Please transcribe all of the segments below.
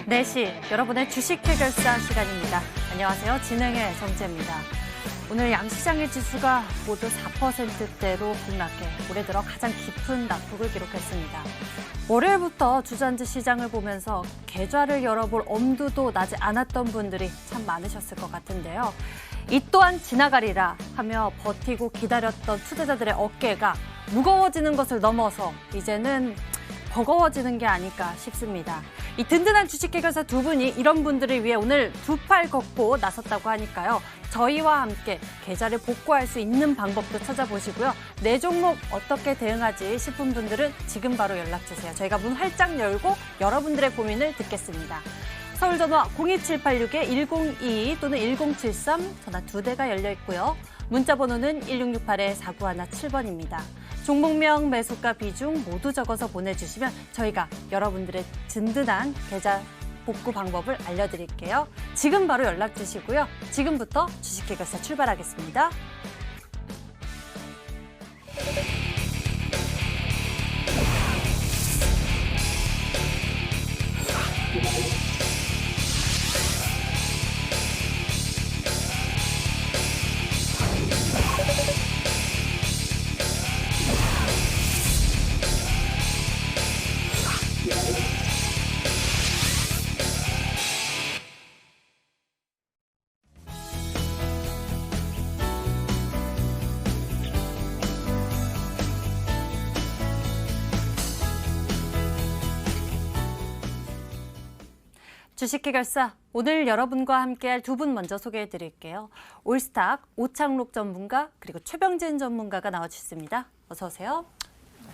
4시 여러분의 주식 해결사 시간입니다. 안녕하세요. 진행의 정재입니다. 오늘 양시장의 지수가 모두 4%대로 급락해 올해 들어 가장 깊은 낙폭을 기록했습니다. 월요일부터 주저앉은 시장을 보면서 계좌를 열어볼 엄두도 나지 않았던 분들이 참 많으셨을 것 같은데요. 이 또한 지나가리라 하며 버티고 기다렸던 투자자들의 어깨가 무거워지는 것을 넘어서 이제는 버거워지는 게 아닐까 싶습니다. 이 든든한 주식 해결사 두 분이 이런 분들을 위해 오늘 두 팔 걷고 나섰다고 하니까요. 저희와 함께 계좌를 복구할 수 있는 방법도 찾아보시고요. 내 종목 어떻게 대응하지 싶은 분들은 지금 바로 연락주세요. 저희가 문 활짝 열고 여러분들의 고민을 듣겠습니다. 서울 전화 02786-1022 또는 1073 전화 2대가 열려 있고요. 문자 번호는 1668-4917번입니다. 종목명, 매수가, 비중 모두 적어서 보내주시면 저희가 여러분들의 든든한 계좌 복구 방법을 알려드릴게요. 지금 바로 연락 주시고요. 지금부터 주식해결사 출발하겠습니다. 주식해결사, 오늘 여러분과 함께할 두 분 먼저 소개해드릴게요. 올스탁 오창록 전문가 그리고 최병진 전문가가 나와주셨습니다. 어서 오세요.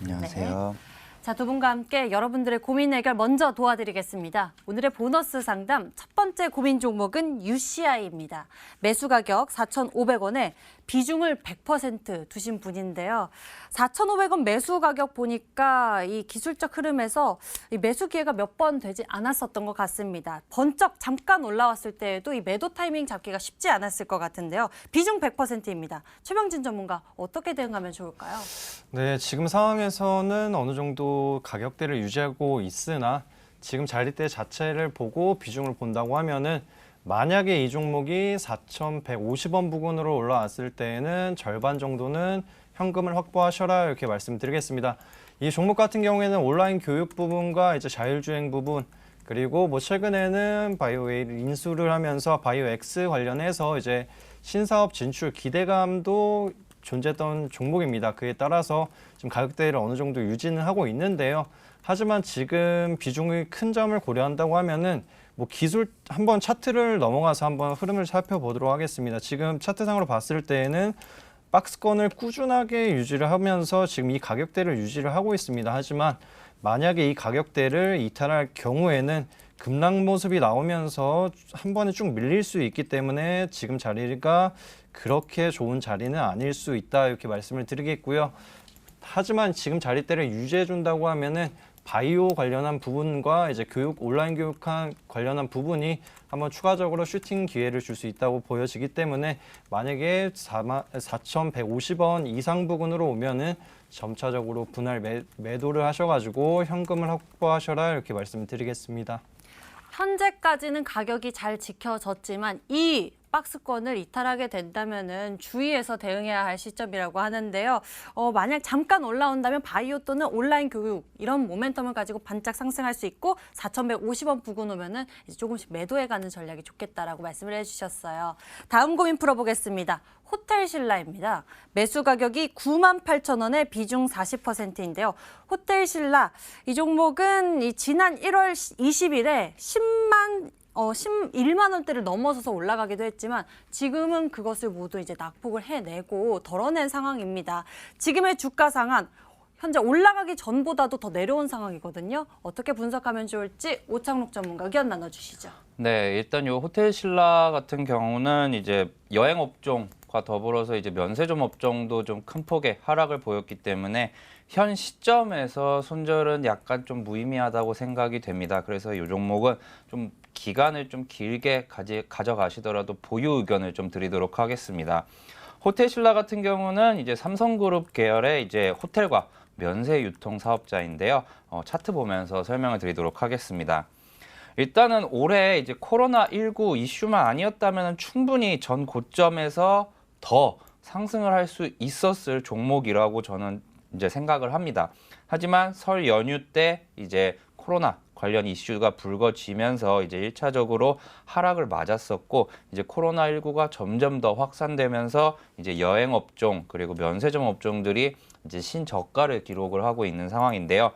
안녕하세요. 네. 자, 두 분과 함께 여러분들의 고민 해결 먼저 도와드리겠습니다. 오늘의 보너스 상담 첫 번째 고민 종목은 UCI입니다. 매수 가격 4,500원에 비중을 100% 두신 분인데요. 4,500원 매수 가격 보니까 이 기술적 흐름에서 이 매수 기회가 몇 번 되지 않았었던 것 같습니다. 번쩍 잠깐 올라왔을 때에도 이 매도 타이밍 잡기가 쉽지 않았을 것 같은데요. 비중 100%입니다. 최병진 전문가 어떻게 대응하면 좋을까요? 네, 지금 상황에서는 어느 정도 가격대를 유지하고 있으나 지금 자리대 자체를 보고 비중을 본다고 하면은 만약에 이 종목이 4,150원 부근으로 올라왔을 때에는 절반 정도는 현금을 확보하셔라 이렇게 말씀드리겠습니다. 이 종목 같은 경우에는 온라인 교육 부분과 이제 자율주행 부분 그리고 뭐 최근에는 바이오웨이를 인수를 하면서 바이오엑스 관련해서 이제 신사업 진출 기대감도 존재했던 종목입니다. 그에 따라서 지금 가격대를 어느 정도 유지는 하고 있는데요. 하지만 지금 비중이 큰 점을 고려한다고 하면은 뭐 기술 한번 차트를 넘어가서 한번 흐름을 살펴보도록 하겠습니다. 지금 차트상으로 봤을 때에는 박스권을 꾸준하게 유지를 하면서 지금 이 가격대를 유지를 하고 있습니다. 하지만 만약에 이 가격대를 이탈할 경우에는 급락 모습이 나오면서 한 번에 쭉 밀릴 수 있기 때문에 지금 자리가 그렇게 좋은 자리는 아닐 수 있다 이렇게 말씀을 드리겠고요. 하지만 지금 자리대를 유지해 준다고 하면은 바이오 관련한 부분과 이제 교육 온라인 교육한 관련한 부분이 한번 추가적으로 슈팅 기회를 줄 수 있다고 보여지기 때문에 만약에 4,150원 이상 부근으로 오면은 점차적으로 분할 매도를 하셔가지고 현금을 확보하셔라 이렇게 말씀드리겠습니다. 현재까지는 가격이 잘 지켜졌지만 이 박스권을 이탈하게 된다면은 주의해서 대응해야 할 시점이라고 하는데요. 만약 잠깐 올라온다면 바이오 또는 온라인 교육 이런 모멘텀을 가지고 반짝 상승할 수 있고 4,150원 부근 오면은 이제 조금씩 매도해가는 전략이 좋겠다라고 말씀을 해주셨어요. 다음 고민 풀어보겠습니다. 호텔신라입니다. 매수 가격이 98,000원에 비중 40%인데요. 호텔신라 이 종목은 지난 1월 20일에 11만 원대를 넘어서서 올라가기도 했지만 지금은 그것을 모두 이제 낙폭을 해내고 덜어낸 상황입니다. 지금의 주가 상황 현재 올라가기 전보다도 더 내려온 상황이거든요. 어떻게 분석하면 좋을지 오창록 전문가 의견 나눠주시죠. 네, 일단 이 호텔신라 같은 경우는 이제 여행 업종과 더불어서 이제 면세점 업종도 좀 큰 폭의 하락을 보였기 때문에 현 시점에서 손절은 약간 좀 무의미하다고 생각이 됩니다. 그래서 이 종목은 좀 기간을 좀 길게 가져가시더라도 보유 의견을 좀 드리도록 하겠습니다. 호텔신라 같은 경우는 이제 삼성그룹 계열의 이제 호텔과 면세 유통 사업자인데요. 차트 보면서 설명을 드리도록 하겠습니다. 일단은 올해 이제 코로나19 이슈만 아니었다면 충분히 전 고점에서 더 상승을 할 수 있었을 종목이라고 저는 이제 생각을 합니다. 하지만 설 연휴 때 이제 코로나 관련 이슈가 불거지면서 이제 1차적으로 하락을 맞았었고, 이제 코로나19가 점점 더 확산되면서 이제 여행 업종 그리고 면세점 업종들이 이제 신저가를 기록을 하고 있는 상황인데요.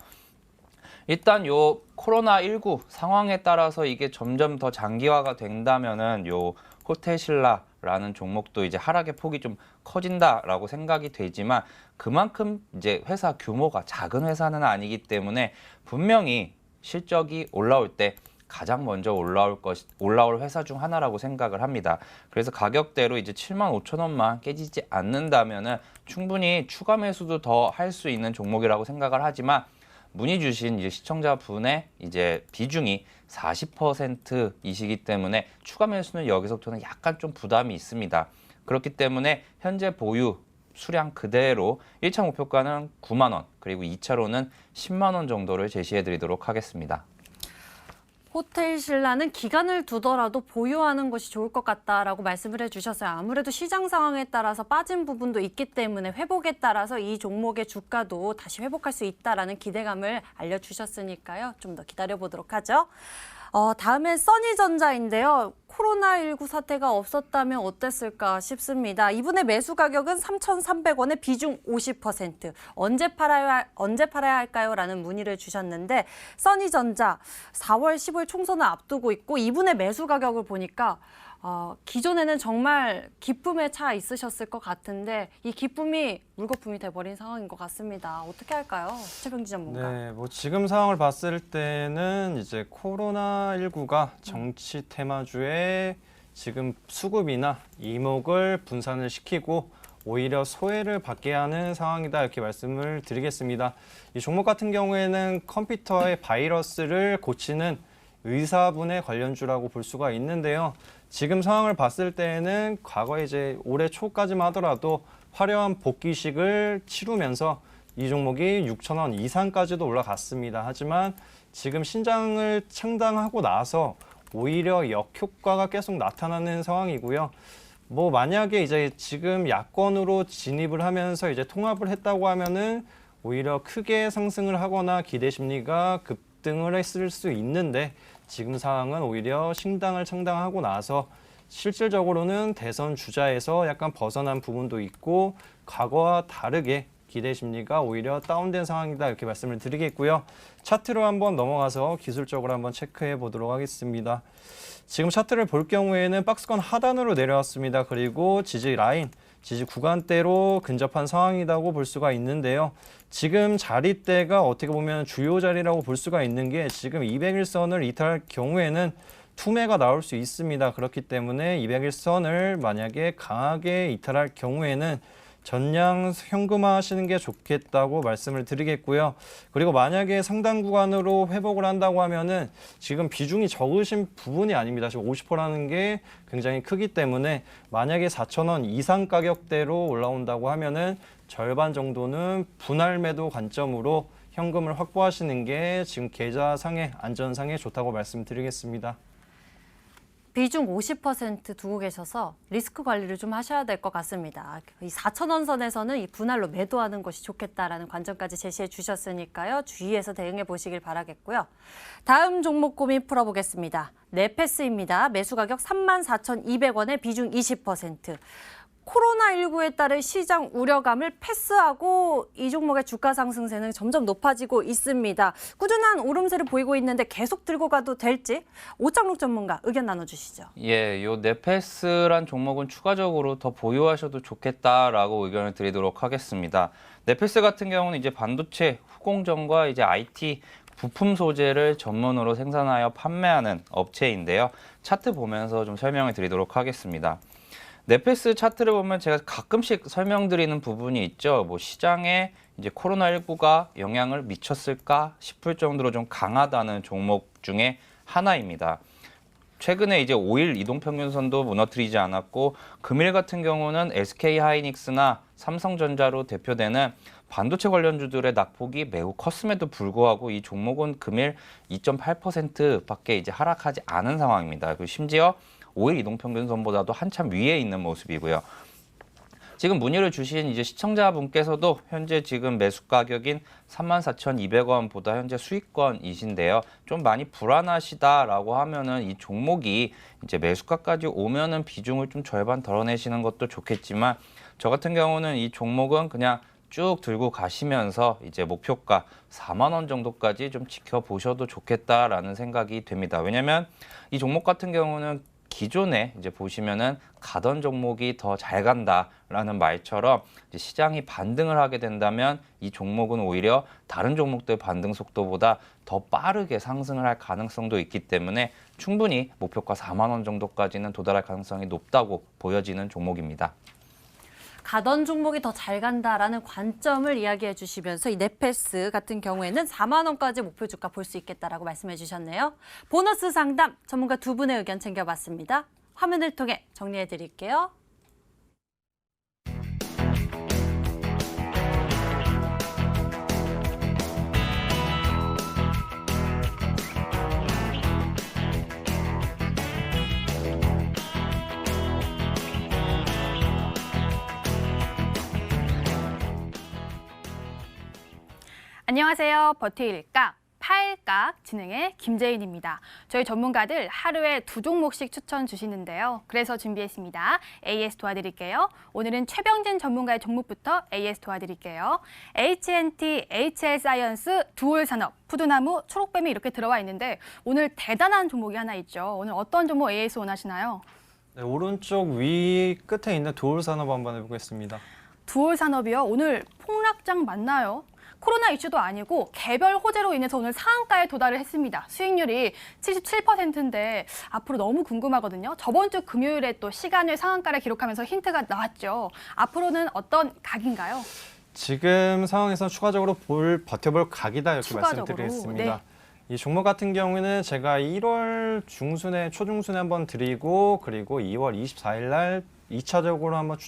일단 요 코로나19 상황에 따라서 이게 점점 더 장기화가 된다면은 요 호텔신라라는 종목도 이제 하락의 폭이 좀 커진다라고 생각이 되지만, 그만큼 이제 회사 규모가 작은 회사는 아니기 때문에 분명히 실적이 올라올 때 가장 먼저 올라올 회사 중 하나라고 생각을 합니다. 그래서 가격대로 이제 75,000원만 깨지지 않는다면은 충분히 추가 매수도 더 할 수 있는 종목이라고 생각을 하지만, 문의 주신 이제 시청자분의 이제 비중이 40%이시기 때문에 추가 매수는 여기서부터는 약간 좀 부담이 있습니다. 그렇기 때문에 현재 보유 수량 그대로 1차 목표가는 9만 원, 그리고 2차로는 10만 원 정도를 제시해 드리도록 하겠습니다. 호텔신라는 기간을 두더라도 보유하는 것이 좋을 것 같다라고 말씀을 해주셨어요. 아무래도 시장 상황에 따라서 빠진 부분도 있기 때문에 회복에 따라서 이 종목의 주가도 다시 회복할 수 있다라는 기대감을 알려주셨으니까요. 좀 더 기다려보도록 하죠. 다음엔 써니전자인데요. 코로나19 사태가 없었다면 어땠을까 싶습니다. 이분의 매수 가격은 3,300원에 비중 50%. 언제 팔아야 할까요? 라는 문의를 주셨는데, 써니전자 4월 15일 총선을 앞두고 있고 이분의 매수 가격을 보니까 기존에는 정말 기쁨에 차 있으셨을 것 같은데 이 기쁨이 물거품이 돼버린 상황인 것 같습니다. 어떻게 할까요? 최병지 전문가. 네, 뭐 지금 상황을 봤을 때는 이제 코로나19가 정치 테마주의 지금 수급이나 이목을 분산을 시키고 오히려 소외를 받게 하는 상황이다, 이렇게 말씀을 드리겠습니다. 이 종목 같은 경우에는 컴퓨터의 바이러스를 고치는 의사분의 관련주라고 볼 수가 있는데요. 지금 상황을 봤을 때는 과거에 이제 올해 초까지만 하더라도 화려한 복귀식을 치르면서 이 종목이 6,000원 이상까지도 올라갔습니다. 하지만 지금 신장을 창당하고 나서 오히려 역효과가 계속 나타나는 상황이고요. 뭐 만약에 이제 지금 야권으로 진입을 하면서 이제 통합을 했다고 하면은 오히려 크게 상승을 하거나 기대 심리가 급등을 했을 수 있는데, 지금 상황은 오히려 신당을 창당하고 나서 실질적으로는 대선 주자에서 약간 벗어난 부분도 있고 과거와 다르게 기대 심리가 오히려 다운된 상황이다, 이렇게 말씀을 드리겠고요. 차트로 한번 넘어가서 기술적으로 한번 체크해 보도록 하겠습니다. 지금 차트를 볼 경우에는 박스권 하단으로 내려왔습니다. 그리고 지지 라인, 지지 구간대로 근접한 상황이라고 볼 수가 있는데요. 지금 자리대가 어떻게 보면 주요 자리라고 볼 수가 있는 게, 지금 200일선을 이탈할 경우에는 투매가 나올 수 있습니다. 그렇기 때문에 200일선을 만약에 강하게 이탈할 경우에는 전량 현금화 하시는 게 좋겠다고 말씀을 드리겠고요. 그리고 만약에 상당 구간으로 회복을 한다고 하면은 지금 비중이 적으신 부분이 아닙니다. 지금 50%라는 게 굉장히 크기 때문에 만약에 4,000원 이상 가격대로 올라온다고 하면은 절반 정도는 분할 매도 관점으로 현금을 확보하시는 게 지금 계좌상의 안전상에 좋다고 말씀드리겠습니다. 비중 50% 두고 계셔서 리스크 관리를 좀 하셔야 될 것 같습니다. 이 4,000원 선에서는 이 분할로 매도하는 것이 좋겠다라는 관점까지 제시해 주셨으니까요. 주의해서 대응해 보시길 바라겠고요. 다음 종목 고민 풀어보겠습니다. 네페스입니다. 매수 가격 34,200원에 비중 20%. 코로나19에 따른 시장 우려감을 패스하고 이 종목의 주가 상승세는 점점 높아지고 있습니다. 꾸준한 오름세를 보이고 있는데 계속 들고 가도 될지 오창록 전문가 의견 나눠주시죠. 예, 요 네페스란 종목은 추가적으로 더 보유하셔도 좋겠다라고 의견을 드리도록 하겠습니다. 네페스 같은 경우는 이제 반도체, 후공정과 이제 IT 부품 소재를 전문으로 생산하여 판매하는 업체인데요. 차트 보면서 좀 설명을 드리도록 하겠습니다. 네페스 차트를 보면 제가 가끔씩 설명드리는 부분이 있죠. 뭐 시장에 이제 코로나19가 영향을 미쳤을까 싶을 정도로 좀 강하다는 종목 중에 하나입니다. 최근에 이제 5일 이동평균선도 무너뜨리지 않았고, 금일 같은 경우는 SK 하이닉스나 삼성전자로 대표되는 반도체 관련주들의 낙폭이 매우 컸음에도 불구하고 이 종목은 금일 2.8%밖에 이제 하락하지 않은 상황입니다. 그리고 심지어 5일 이동평균선보다도 한참 위에 있는 모습이고요. 지금 문의를 주신 이제 시청자분께서도 현재 지금 매수 가격인 34,200원보다 현재 수익권이신데요. 좀 많이 불안하시다라고 하면은 이 종목이 이제 매수가까지 오면은 비중을 좀 절반 덜어내시는 것도 좋겠지만 저 같은 경우는 이 종목은 그냥 쭉 들고 가시면서 이제 목표가 4만 원 정도까지 좀 지켜보셔도 좋겠다라는 생각이 됩니다. 왜냐면 이 종목 같은 경우는 기존에 이제 보시면은 가던 종목이 더 잘 간다라는 말처럼 이제 시장이 반등을 하게 된다면 이 종목은 오히려 다른 종목들 반등 속도보다 더 빠르게 상승을 할 가능성도 있기 때문에 충분히 목표가 4만 원 정도까지는 도달할 가능성이 높다고 보여지는 종목입니다. 가던 종목이 더 잘 간다라는 관점을 이야기해 주시면서 이 네페스 같은 경우에는 4만 원까지 목표 주가 볼 수 있겠다라고 말씀해 주셨네요. 보너스 상담 전문가 두 분의 의견 챙겨봤습니다. 화면을 통해 정리해 드릴게요. 안녕하세요. 버티일각 8각 진행의 김재인입니다. 저희 전문가들 하루에 2종목씩 추천 주시는데요. 그래서 준비했습니다. AS 도와드릴게요. 오늘은 최병진 전문가의 종목부터 AS 도와드릴게요. H&T, HL사이언스, 두올산업, 푸드나무, 초록뱀이 이렇게 들어와 있는데 오늘 대단한 종목이 하나 있죠. 오늘 어떤 종목 AS 원하시나요? 네, 오른쪽 위 끝에 있는 도올산업 한번 해보겠습니다. 두올산업이요. 오늘 폭락장 맞나요? 코로나 이슈도 아니고 개별 호재로 인해서 오늘 상한가에 도달을 했습니다. 수익률이 77%인데 앞으로 너무 궁금하거든요. 저번 주 금요일에 또 시간을 상한가를 기록하면서 힌트가 나왔죠. 앞으로는 어떤 각인가요? 지금 상황에서 추가적으로 버텨볼 각이다 이렇게 추가적으로, 말씀드리겠습니다. 네. 이 종목 같은 경우에는 제가 1월 중순에 초중순에 한번 드리고 그리고 2월 24일 날 2차적으로 한번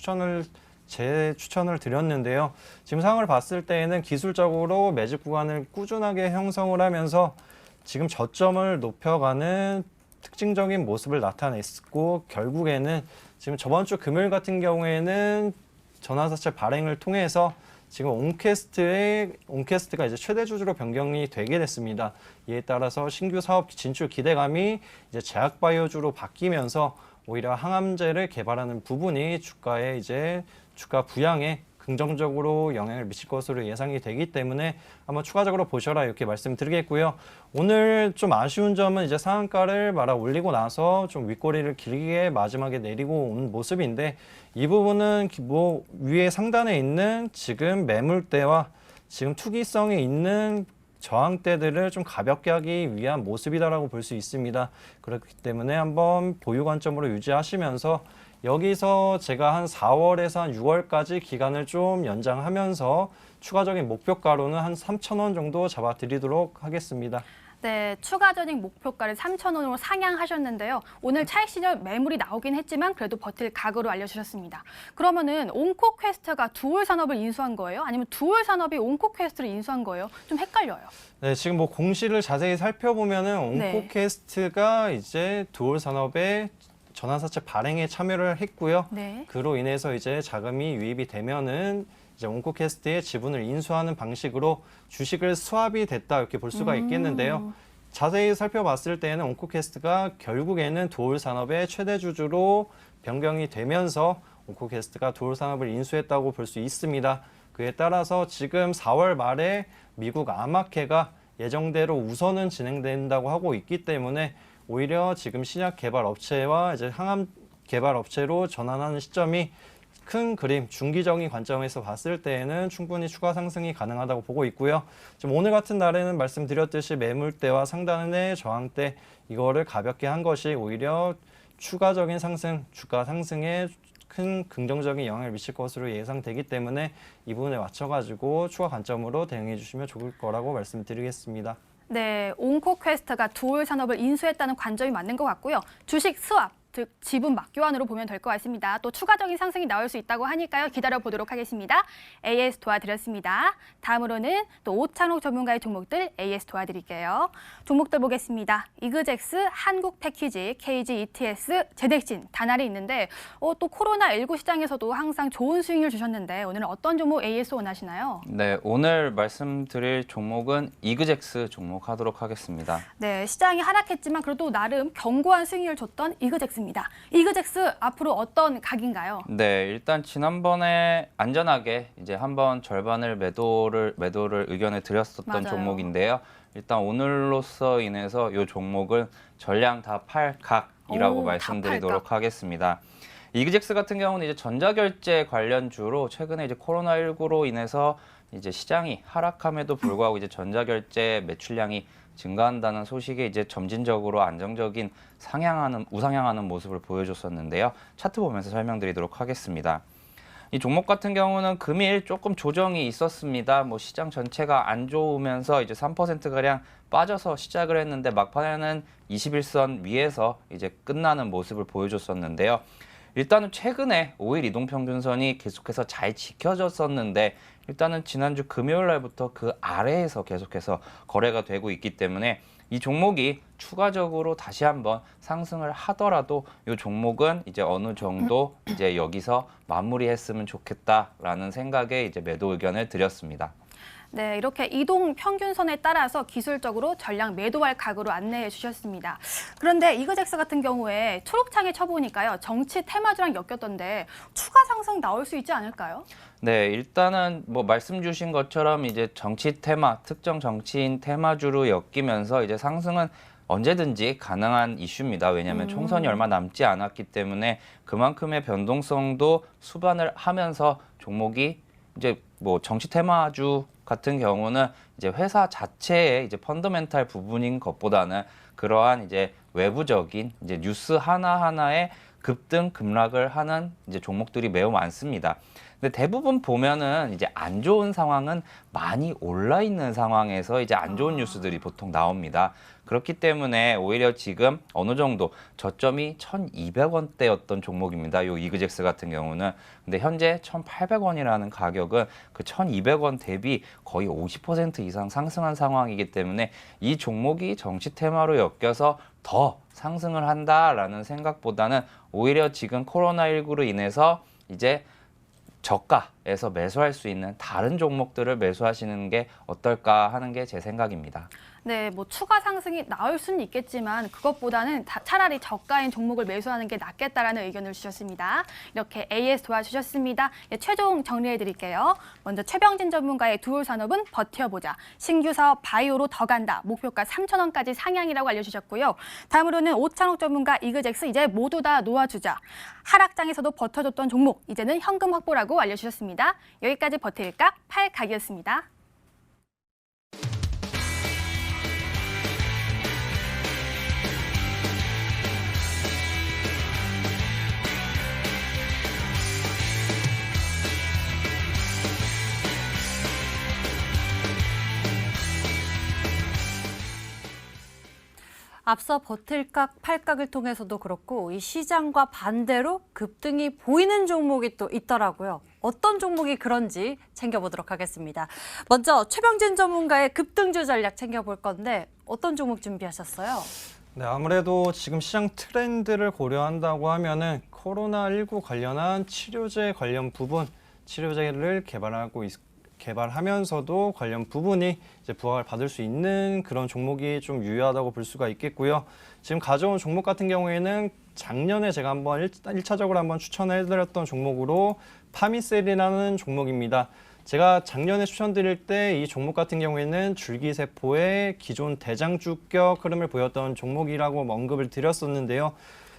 제 추천을 드렸는데요. 지금 상황을 봤을 때에는 기술적으로 매집 구간을 꾸준하게 형성을 하면서 지금 저점을 높여가는 특징적인 모습을 나타냈고 결국에는 지금 저번 주 금요일 같은 경우에는 전환사채 발행을 통해서 지금 온캐스트가 이제 최대 주주로 변경이 되게 됐습니다. 이에 따라서 신규 사업 진출 기대감이 이제 제약바이오주로 바뀌면서 오히려 항암제를 개발하는 부분이 주가에 이제 주가 부양에 긍정적으로 영향을 미칠 것으로 예상이 되기 때문에 한번 추가적으로 보셔라 이렇게 말씀드리겠고요. 오늘 좀 아쉬운 점은 이제 상한가를 말아 올리고 나서 좀 윗꼬리를 길게 마지막에 내리고 온 모습인데 이 부분은 뭐 위에 상단에 있는 지금 매물대와 지금 투기성이 있는 저항대들을 좀 가볍게 하기 위한 모습이다라고 볼 수 있습니다. 그렇기 때문에 한번 보유 관점으로 유지하시면서 여기서 제가 한 4월에서 한 6월까지 기간을 좀 연장하면서 추가적인 목표가로는 한 3,000원 정도 잡아드리도록 하겠습니다. 네, 추가적인 목표가를 3,000원으로 상향하셨는데요. 오늘 차익 시절 매물이 나오긴 했지만 그래도 버틸 각오로 알려주셨습니다. 그러면은 온코퀘스트가 두올산업을 인수한 거예요? 아니면 두올산업이 온코퀘스트를 인수한 거예요? 좀 헷갈려요. 네, 지금 뭐 공시를 자세히 살펴보면은 네. 온코캐스트가 이제 두올산업의 전환사채 발행에 참여를 했고요. 네. 그로 인해서 이제 자금이 유입이 되면은 이제 온코캐스트의 지분을 인수하는 방식으로 주식을 스왑이 됐다 이렇게 볼 수가 있겠는데요. 자세히 살펴봤을 때는 온코캐스트가 결국에는 두올산업의 최대 주주로 변경이 되면서 온코캐스트가 두올산업을 인수했다고 볼 수 있습니다. 그에 따라서 지금 4월 말에 미국 아마케가 예정대로 우선은 진행된다고 하고 있기 때문에 오히려 지금 신약 개발 업체와 이제 항암 개발 업체로 전환하는 시점이 큰 그림, 중기적인 관점에서 봤을 때에는 충분히 추가 상승이 가능하다고 보고 있고요. 지금 오늘 같은 날에는 말씀드렸듯이 매물대와 상단의 저항대 이거를 가볍게 한 것이 오히려 추가적인 상승, 주가 상승에 큰 긍정적인 영향을 미칠 것으로 예상되기 때문에 이 부분에 맞춰가지고 추가 관점으로 대응해 주시면 좋을 거라고 말씀드리겠습니다. 네, 온코퀘스트가 두올산업을 인수했다는 관점이 맞는 것 같고요. 주식 스왑, 즉 지분 맞교환으로 보면 될 것 같습니다. 또 추가적인 상승이 나올 수 있다고 하니까요. 기다려보도록 하겠습니다. AS 도와드렸습니다. 다음으로는 또 오찬옥 전문가의 종목들 AS 도와드릴게요. 종목들 보겠습니다. 이그젝스, 한국패키지, KG ETS, 제덱신, 다날이 있는데 또 코로나19 시장에서도 항상 좋은 수익률 주셨는데 오늘은 어떤 종목 AS 원하시나요? 네, 오늘 말씀드릴 종목은 이그젝스 종목 하도록 하겠습니다. 네, 시장이 하락했지만 그래도 나름 견고한 수익률 줬던 이그젝스입니다. 이그젝스 앞으로 어떤 각인가요? 네, 일단 지난번에 안전하게 이제 한번 절반을 매도를 의견을 드렸었던 맞아요. 종목인데요. 일단 오늘로써 인해서 이 종목은 전량 다 팔각이라고 오, 다 말씀드리도록 팔각. 하겠습니다. 이그젝스 같은 경우는 이제 전자결제 관련주로 최근에 이제 코로나19로 인해서 이제 시장이 하락함에도 불구하고 이제 전자결제 매출량이 증가한다는 소식에 이제 점진적으로 안정적인 우상향하는 모습을 보여줬었는데요. 차트 보면서 설명드리도록 하겠습니다. 이 종목 같은 경우는 금일 조금 조정이 있었습니다. 뭐 시장 전체가 안 좋으면서 이제 3%가량 빠져서 시작을 했는데 막판에는 21선 위에서 이제 끝나는 모습을 보여줬었는데요. 일단은 최근에 5일 이동평균선이 계속해서 잘 지켜졌었는데 일단은 지난주 금요일 날부터 그 아래에서 계속해서 거래가 되고 있기 때문에 이 종목이 추가적으로 다시 한번 상승을 하더라도 이 종목은 이제 어느 정도 이제 여기서 마무리했으면 좋겠다라는 생각에 이제 매도 의견을 드렸습니다. 네, 이렇게 이동 평균선에 따라서 기술적으로 전량 매도할 각오로 안내해 주셨습니다. 그런데 이그젝스 같은 경우에 초록창에 쳐보니까요. 정치 테마주랑 엮였던데 추가 상승 나올 수 있지 않을까요? 네, 일단은 뭐 말씀 주신 것처럼 이제 정치 테마, 특정 정치인 테마주로 엮이면서 이제 상승은 언제든지 가능한 이슈입니다. 왜냐하면 총선이 얼마 남지 않았기 때문에 그만큼의 변동성도 수반을 하면서 종목이 이제 뭐 정치 테마주 같은 경우는 이제 회사 자체의 이제 펀더멘탈 부분인 것보다는 그러한 이제 외부적인 이제 뉴스 하나하나에 급등 급락을 하는 이제 종목들이 매우 많습니다. 근데 대부분 보면은 이제 안 좋은 상황은 많이 올라 있는 상황에서 이제 안 좋은 뉴스들이 보통 나옵니다. 그렇기 때문에 오히려 지금 어느 정도 저점이 1,200원대였던 종목입니다. 요 이그젝스 같은 경우는. 근데 현재 1,800원이라는 가격은 그 1,200원 대비 거의 50% 이상 상승한 상황이기 때문에 이 종목이 정치 테마로 엮여서 더 상승을 한다라는 생각보다는 오히려 지금 코로나19로 인해서 이제 저가에서 매수할 수 있는 다른 종목들을 매수하시는 게 어떨까 하는 게 제 생각입니다. 네, 뭐 추가 상승이 나올 수는 있겠지만 그것보다는 차라리 저가인 종목을 매수하는 게 낫겠다라는 의견을 주셨습니다. 이렇게 AS 도와주셨습니다. 예, 최종 정리해 드릴게요. 먼저 최병진 전문가의 두올 산업은 버텨보자. 신규 사업 바이오로 더 간다. 목표가 3,000원까지 상향이라고 알려주셨고요. 다음으로는 오찬옥 전문가 이그젝스 이제 모두 다 놓아주자. 하락장에서도 버텨줬던 종목 이제는 현금 확보라고 알려주셨습니다. 여기까지 버틸까? 팔각이었습니다. 앞서 버틸각, 팔각을 통해서도 그렇고 이 시장과 반대로 급등이 보이는 종목이 또 있더라고요. 어떤 종목이 그런지 챙겨보도록 하겠습니다. 먼저 최병진 전문가의 급등주 전략 챙겨볼 건데 어떤 종목 준비하셨어요? 네, 아무래도 지금 시장 트렌드를 고려한다고 하면은 코로나19 관련한 치료제 관련 부분, 치료제를 개발하면서도 관련 부분이 이제 부각을 받을 수 있는 그런 종목이 좀 유효하다고 볼 수가 있겠고요. 지금 가져온 종목 같은 경우에는 작년에 제가 한번 1차적으로 한번 추천해드렸던 종목으로 파미셀이라는 종목입니다. 제가 작년에 추천드릴 때 이 종목 같은 경우에는 줄기세포의 기존 대장주격 흐름을 보였던 종목이라고 언급을 드렸었는데요.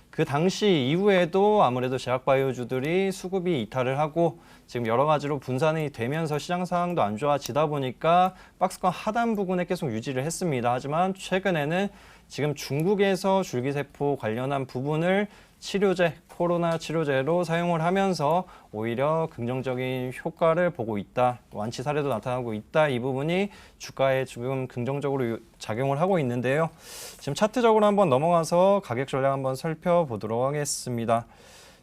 그 당시 이후에도 아무래도 제약바이오주들이 수급이 이탈을 하고 지금 여러 가지로 분산이 되면서 시장 상황도 안 좋아지다 보니까 박스권 하단 부분에 계속 유지를 했습니다. 하지만 최근에는 지금 중국에서 줄기세포 관련한 부분을 치료제, 코로나 치료제로 사용을 하면서 오히려 긍정적인 효과를 보고 있다. 완치 사례도 나타나고 있다. 이 부분이 주가에 지금 긍정적으로 작용을 하고 있는데요. 지금 차트적으로 한번 넘어가서 가격 전략 한번 살펴보도록 하겠습니다.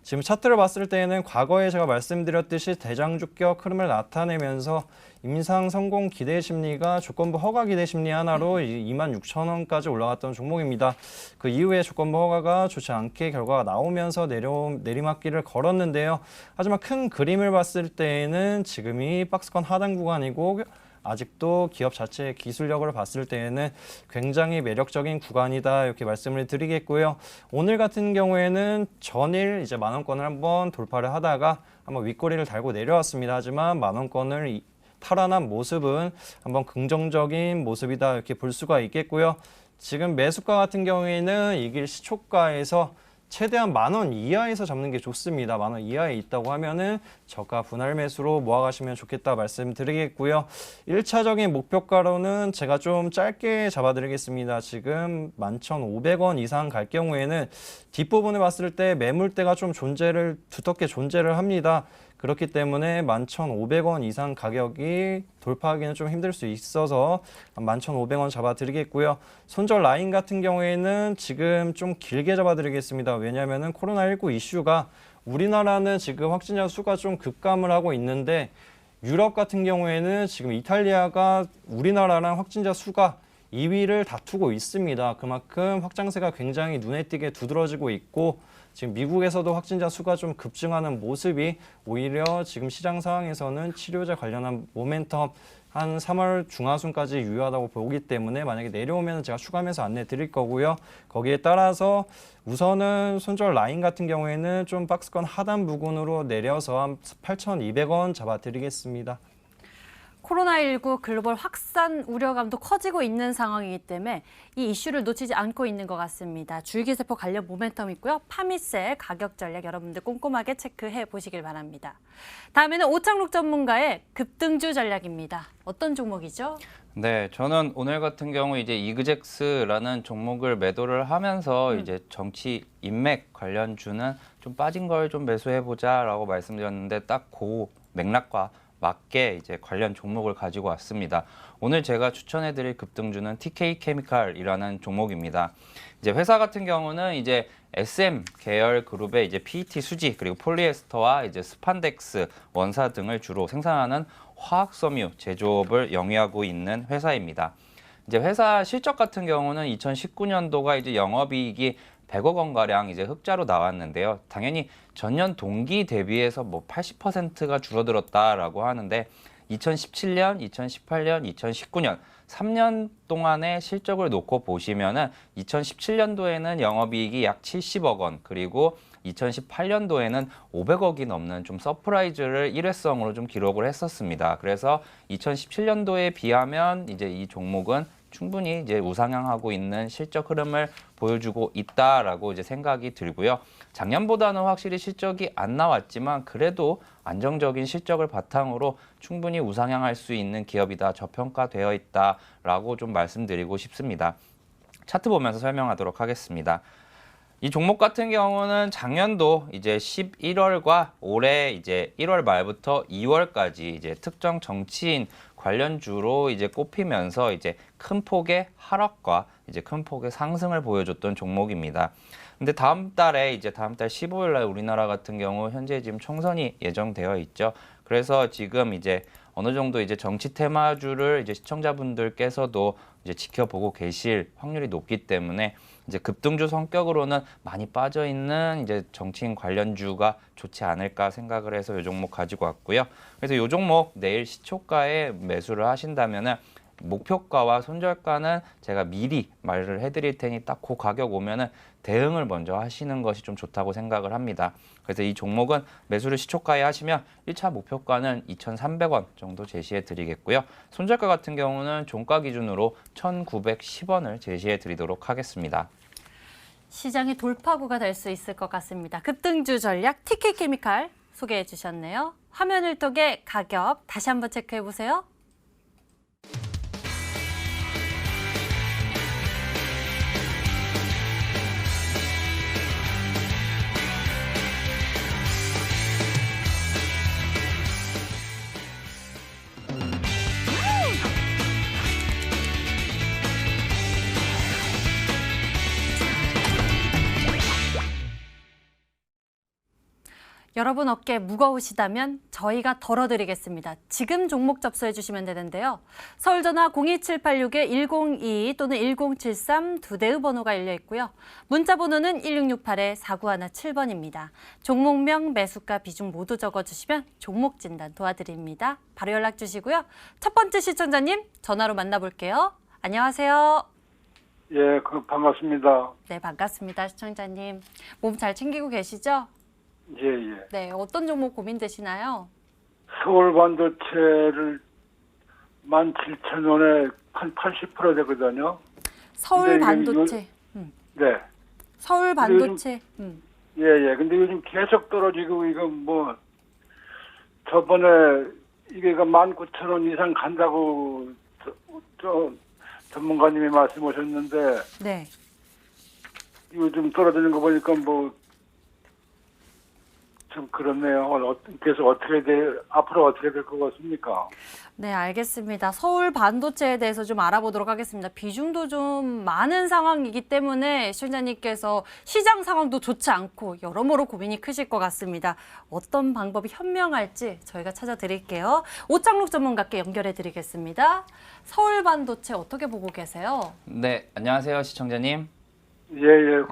지금 차트를 봤을 때에는 과거에 제가 말씀드렸듯이 대장주격 흐름을 나타내면서 임상 성공 기대 심리가 조건부 허가 기대 심리 하나로 26,000원까지 올라갔던 종목입니다. 그 이후에 조건부 허가가 좋지 않게 결과가 나오면서 내리막길을 걸었는데요. 하지만 큰 그림을 봤을 때에는 지금이 박스권 하단 구간이고 아직도 기업 자체의 기술력을 봤을 때에는 굉장히 매력적인 구간이다 이렇게 말씀을 드리겠고요. 오늘 같은 경우에는 전일 이제 만원권을 한번 돌파를 하다가 한번 윗꼬리를 달고 내려왔습니다. 하지만 만원권을 탈환한 모습은 한번 긍정적인 모습이다 이렇게 볼 수가 있겠고요. 지금 매수가 같은 경우에는 이길 시초가에서 최대한 10,000원 이하에서 잡는 게 좋습니다. 10,000원 이하에 있다고 하면은 저가 분할 매수로 모아가시면 좋겠다 말씀드리겠고요. 1차적인 목표가로는 제가 좀 짧게 잡아드리겠습니다. 지금 11,500원 이상 갈 경우에는 뒷부분을 봤을 때 매물대가 좀 두텁게 존재를 합니다. 그렇기 때문에 11,500원 이상 가격이 돌파하기는 좀 힘들 수 있어서 11,500원 잡아드리겠고요. 손절 라인 같은 경우에는 지금 좀 길게 잡아드리겠습니다. 왜냐하면 코로나19 이슈가 우리나라는 지금 확진자 수가 좀 급감을 하고 있는데 유럽 같은 경우에는 지금 이탈리아가 우리나라랑 확진자 수가 2위를 다투고 있습니다. 그만큼 확장세가 굉장히 눈에 띄게 두드러지고 있고 지금 미국에서도 확진자 수가 좀 급증하는 모습이 오히려 지금 시장 상황에서는 치료제 관련한 모멘텀 한 3월 중하순까지 유효하다고 보기 때문에 만약에 내려오면 제가 추가 매수 안내 드릴 거고요. 거기에 따라서 우선은 손절 라인 같은 경우에는 좀 박스권 하단 부근으로 내려서 한 8,200원 잡아드리겠습니다. 코로나19 글로벌 확산 우려감도 커지고 있는 상황이기 때문에 이 이슈를 놓치지 않고 있는 것 같습니다. 줄기세포 관련 모멘텀 있고요. 파미셀 가격 전략 여러분들 꼼꼼하게 체크해 보시길 바랍니다. 다음에는 오창록 전문가의 급등주 전략입니다. 어떤 종목이죠? 네, 저는 오늘 같은 경우 이제 이그젝스라는 종목을 매도를 하면서 이제 정치 인맥 관련주는 좀 빠진 걸 좀 매수해 보자라고 말씀드렸는데 딱 그 맥락과 맞게 이제 관련 종목을 가지고 왔습니다. 오늘 제가 추천해드릴 급등주는 TK 케미칼이라는 종목입니다. 이제 회사 같은 경우는 이제 SM 계열 그룹의 이제 PET 수지 그리고 폴리에스터와 이제 스판덱스 원사 등을 주로 생산하는 화학 섬유 제조업을 영위하고 있는 회사입니다. 이제 회사 실적 같은 경우는 2019년도가 이제 영업이익이 100억 원 가량 이제 흑자로 나왔는데요. 당연히 전년 동기 대비해서 뭐 80%가 줄어들었다라고 하는데 2017년, 2018년, 2019년 3년 동안의 실적을 놓고 보시면은 2017년도에는 영업이익이 약 70억 원, 그리고 2018년도에는 500억이 넘는 좀 서프라이즈를 일회성으로 좀 기록을 했었습니다. 그래서 2017년도에 비하면 이제 이 종목은 충분히 이제 우상향하고 있는 실적 흐름을 보여주고 있다라고 이제 생각이 들고요. 작년보다는 확실히 실적이 안 나왔지만 그래도 안정적인 실적을 바탕으로 충분히 우상향할 수 있는 기업이다, 저평가되어 있다라고 좀 말씀드리고 싶습니다. 차트 보면서 설명하도록 하겠습니다. 이 종목 같은 경우는 작년도 이제 11월과 올해 이제 1월 말부터 2월까지 이제 특정 정치인 관련주로 이제 꼽히면서 이제 큰 폭의 하락과 이제 큰 폭의 상승을 보여줬던 종목입니다. 근데 다음 달 15일 날 우리나라 같은 경우 현재 지금 총선이 예정되어 있죠. 그래서 지금 이제 어느 정도 이제 정치 테마주를 이제 시청자분들께서도 이제 지켜보고 계실 확률이 높기 때문에 이제 급등주 성격으로는 많이 빠져 있는 이제 정치인 관련주가 좋지 않을까 생각을 해서 이 종목 가지고 왔고요. 그래서 이 종목 내일 시초가에 매수를 하신다면은 목표가와 손절가는 제가 미리 말을 해드릴 테니 딱 그 가격 오면은 대응을 먼저 하시는 것이 좀 좋다고 생각을 합니다. 그래서 이 종목은 매수를 시초가에 하시면 1차 목표가는 2,300원 정도 제시해 드리겠고요. 손절가 같은 경우는 종가 기준으로 1,910원을 제시해 드리도록 하겠습니다. 시장의 돌파구가 될 수 있을 것 같습니다. 급등주 전략 TK케미칼 소개해 주셨네요. 화면을 통해 가격 다시 한번 체크해 보세요. 여러분 어깨 무거우시다면 저희가 덜어드리겠습니다. 지금 종목 접수해 주시면 되는데요. 서울전화 02786-1022 또는 1073 두 대의 번호가 열려 있고요. 문자 번호는 1668-4917번입니다. 종목명, 매수가, 비중 모두 적어주시면 종목 진단 도와드립니다. 바로 연락 주시고요. 첫 번째 시청자님 전화로 만나볼게요. 안녕하세요. 예, 반갑습니다. 네, 반갑습니다. 시청자님. 몸 잘 챙기고 계시죠? 예, 예. 네, 어떤 종목 고민되시나요? 서울 반도체를 17,000원에 한 80% 되거든요. 서울 근데 반도체. 네. 서울 반도체. 예, 예. 근데 요즘 계속 떨어지고, 이거 뭐, 저번에 이게 19,000원 이상 간다고 전문가님이 말씀하셨는데, 네. 요즘 떨어지는 거 보니까 뭐, 좀 그렇네요. 계속 앞으로 어떻게 될 것 같습니까? 네, 알겠습니다. 서울 반도체에 대해서 좀 알아보도록 하겠습니다. 비중도 좀 많은 상황이기 때문에 시청자님께서 시장 상황도 좋지 않고 여러모로 고민이 크실 것 같습니다. 어떤 방법이 현명할지 저희가 찾아드릴게요. 오창록 전문가께 연결해 드리겠습니다. 서울 반도체 어떻게 보고 계세요? 네, 안녕하세요, 시청자님. 예, 예.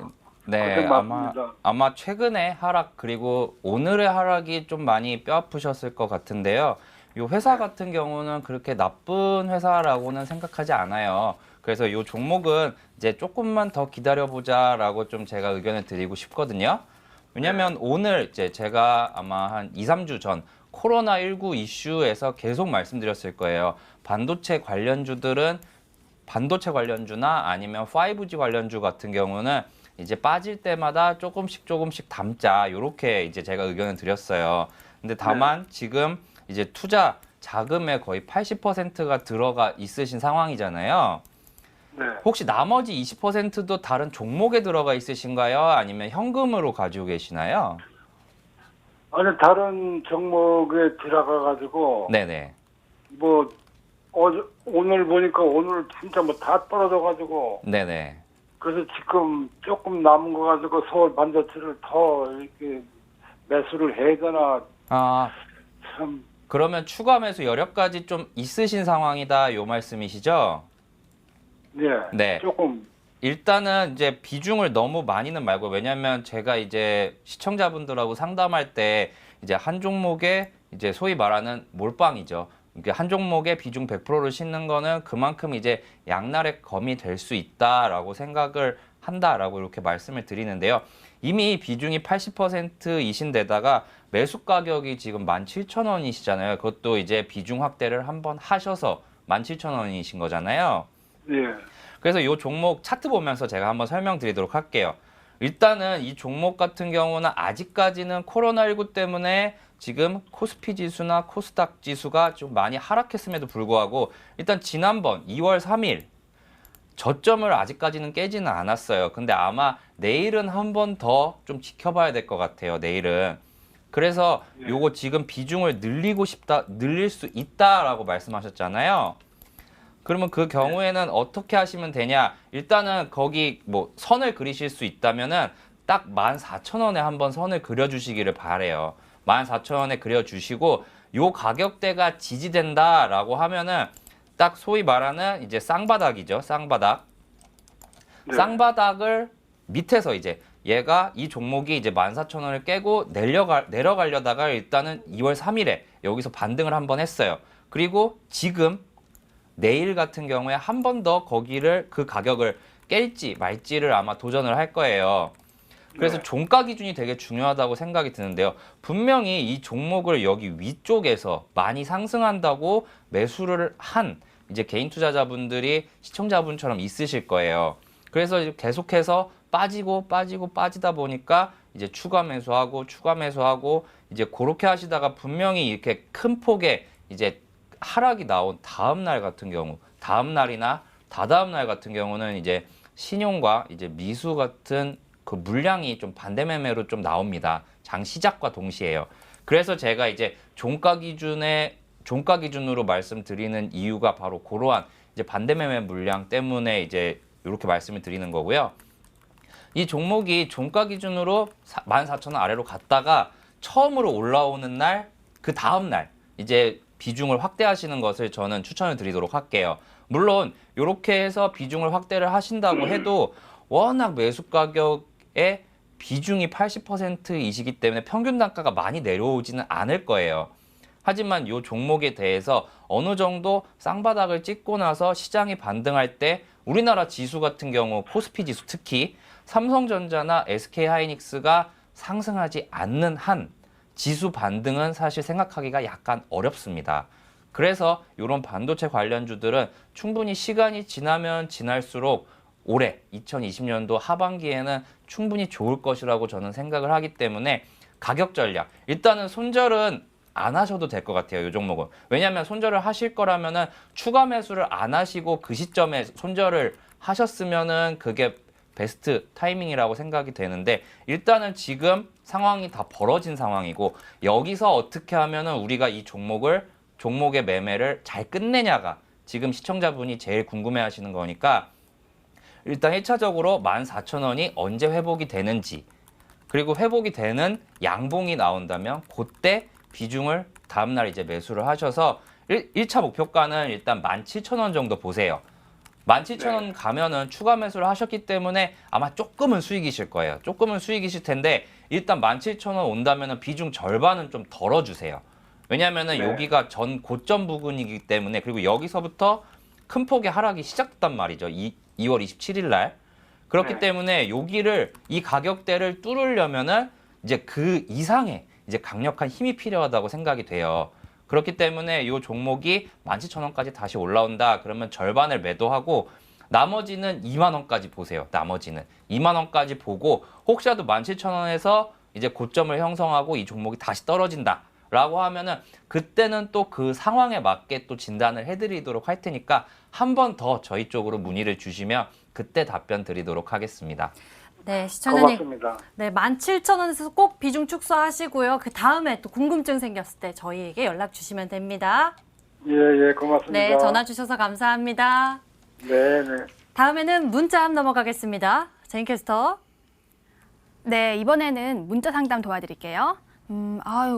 네, 고생 많습니다. 아마 최근의 하락 그리고 오늘의 하락이 좀 많이 뼈 아프셨을 것 같은데요. 이 회사 같은 경우는 그렇게 나쁜 회사라고는 생각하지 않아요. 그래서 이 종목은 이제 조금만 더 기다려보자라고 좀 제가 의견을 드리고 싶거든요. 왜냐면 오늘 이제 제가 아마 한 2, 3주 전 코로나19 이슈에서 계속 말씀드렸을 거예요. 반도체 관련주들은 반도체 관련주나 아니면 5G 관련주 같은 경우는 이제 빠질 때마다 조금씩 담자 요렇게 이제 제가 의견을 드렸어요. 근데 다만 지금 이제 투자 자금의 거의 80%가 들어가 있으신 상황이잖아요. 네. 혹시 나머지 20%도 다른 종목에 들어가 있으신가요? 아니면 현금으로 가지고 계시나요? 아니, 다른 종목에 들어가가지고, 네네. 뭐, 오늘 보니까 오늘 진짜 뭐 다 떨어져가지고, 네네. 그래서 지금 조금 남은 거 가지고 서울 반도체를 더 이렇게 매수를 해야 되나, 아, 참, 그러면 추가 매수 여력까지 좀 있으신 상황이다 요 말씀이시죠? 네. 네. 조금, 일단은 이제 비중을 너무 많이는 말고 왜냐면 제가 이제 시청자분들하고 상담할 때 이제 한 종목에 이제 소위 말하는 몰빵이죠. 이게 한 종목에 비중 100%를 싣는 거는 그만큼 이제 양날의 검이 될 수 있다라고 생각을 한다라고 이렇게 말씀을 드리는데요. 이미 비중이 80%이신 데다가 매수 가격이 지금 17,000원이시잖아요. 그것도 이제 비중 확대를 한번 하셔서 17,000원이신 거잖아요. 예. 그래서 이 종목 차트 보면서 제가 한번 설명드리도록 할게요. 일단은 이 종목 같은 경우는 아직까지는 코로나19 때문에 지금 코스피 지수나 코스닥 지수가 좀 많이 하락했음에도 불구하고 일단 지난번 2월 3일 저점을 아직까지는 깨지는 않았어요. 근데 아마 내일은 한 번 더 좀 지켜봐야 될 것 같아요. 내일은. 그래서 요거 지금 비중을 늘릴 수 있다라고 말씀하셨잖아요. 그러면 그 경우에는 어떻게 하시면 되냐? 일단은 거기 뭐 선을 그리실 수 있다면은 딱 14,000원에 한번 선을 그려주시기를 바래요. 14,000원에 그려주시고 요 가격대가 지지된다라고 하면은 딱 소위 말하는 이제 쌍바닥이죠. 쌍바닥. 네. 쌍바닥을 밑에서 이제 얘가 이 종목이 이제 14,000원을 깨고 내려가려다가 일단은 2월 3일에 여기서 반등을 한번 했어요. 그리고 지금 내일 같은 경우에 한 번 더 거기를 그 가격을 깰지 말지를 아마 도전을 할 거예요. 그래서 네. 종가 기준이 되게 중요하다고 생각이 드는데요. 분명히 이 종목을 여기 위쪽에서 많이 상승한다고 매수를 한 이제 개인 투자자분들이 시청자분처럼 있으실 거예요. 그래서 계속해서 빠지다 보니까 이제 추가 매수하고 이제 그렇게 하시다가 분명히 이렇게 큰 폭의 이제 하락이 나온 다음 날 같은 경우, 다음 날이나 다다음 날 같은 경우는 이제 신용과 이제 미수 같은 그 물량이 좀 반대 매매로 좀 나옵니다. 장 시작과 동시에요. 그래서 제가 이제 종가 기준으로 말씀드리는 이유가 바로 그러한 이제 반대 매매 물량 때문에 이제 이렇게 말씀을 드리는 거고요. 이 종목이 종가 기준으로 14,000원 아래로 갔다가 처음으로 올라오는 날, 그 다음 날 이제 비중을 확대하시는 것을 저는 추천을 드리도록 할게요. 물론 이렇게 해서 비중을 확대를 하신다고 해도 워낙 매수 가격의 비중이 80%이시기 때문에 평균 단가가 많이 내려오지는 않을 거예요. 하지만 이 종목에 대해서 어느 정도 쌍바닥을 찍고 나서 시장이 반등할 때 우리나라 지수 같은 경우 코스피 지수 특히 삼성전자나 SK하이닉스가 상승하지 않는 한 지수 반등은 사실 생각하기가 약간 어렵습니다. 그래서 이런 반도체 관련주들은 충분히 시간이 지나면 지날수록 올해 2020년도 하반기에는 충분히 좋을 것이라고 저는 생각을 하기 때문에 가격 전략 일단은 손절은 안 하셔도 될 것 같아요. 이 종목은. 왜냐하면 손절을 하실 거라면은 추가 매수를 안 하시고 그 시점에 손절을 하셨으면은 그게 베스트 타이밍이라고 생각이 되는데 일단은 지금 상황이 다 벌어진 상황이고 여기서 어떻게 하면은 우리가 이 종목의 매매를 잘 끝내냐가 지금 시청자분이 제일 궁금해 하시는 거니까 일단 1차적으로 14,000원이 언제 회복이 되는지 그리고 회복이 되는 양봉이 나온다면 그때 비중을 다음날 이제 매수를 하셔서 1차 목표가는 일단 17,000원 정도 보세요. 17,000원 가면은 추가 매수를 하셨기 때문에 아마 조금은 수익이실 거예요. 조금은 수익이실 텐데 일단 17,000원 온다면은 비중 절반은 좀 덜어주세요. 왜냐면은 여기가 전 고점 부근이기 때문에 그리고 여기서부터 큰 폭의 하락이 시작됐단 말이죠. 2월 27일 날. 그렇기 때문에 여기를 이 가격대를 뚫으려면은 이제 그 이상의 이제 강력한 힘이 필요하다고 생각이 돼요. 그렇기 때문에 이 종목이 17,000원까지 다시 올라온다. 그러면 절반을 매도하고 나머지는 2만 원까지 보세요. 나머지는 2만 원까지 보고 혹시라도 17,000원에서 이제 고점을 형성하고 이 종목이 다시 떨어진다. 라고 하면은 그때는 또 그 상황에 맞게 또 진단을 해드리도록 할 테니까 한 번 더 저희 쪽으로 문의를 주시면 그때 답변 드리도록 하겠습니다. 네, 시청자님. 고맙습니다. 네, 17,000원에서 꼭 비중 축소하시고요. 그 다음에 또 궁금증 생겼을 때 저희에게 연락 주시면 됩니다. 예, 고맙습니다. 네, 전화 주셔서 감사합니다. 네. 다음에는 문자 넘어가겠습니다. 제인캐스터. 네, 이번에는 문자 상담 도와드릴게요.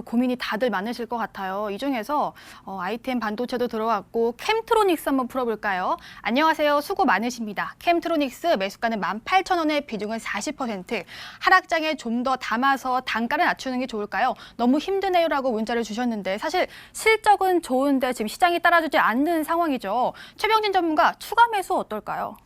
고민이 다들 많으실 것 같아요. 이 중에서 ITM 반도체도 들어왔고 캠트로닉스 한번 풀어볼까요? 안녕하세요. 수고 많으십니다. 캠트로닉스 매수가는 18,000원에 비중은 40%. 하락장에 좀 더 담아서 단가를 낮추는 게 좋을까요? 너무 힘드네요라고 문자를 주셨는데 사실 실적은 좋은데 지금 시장이 따라주지 않는 상황이죠. 최병진 전문가 추가 매수 어떨까요?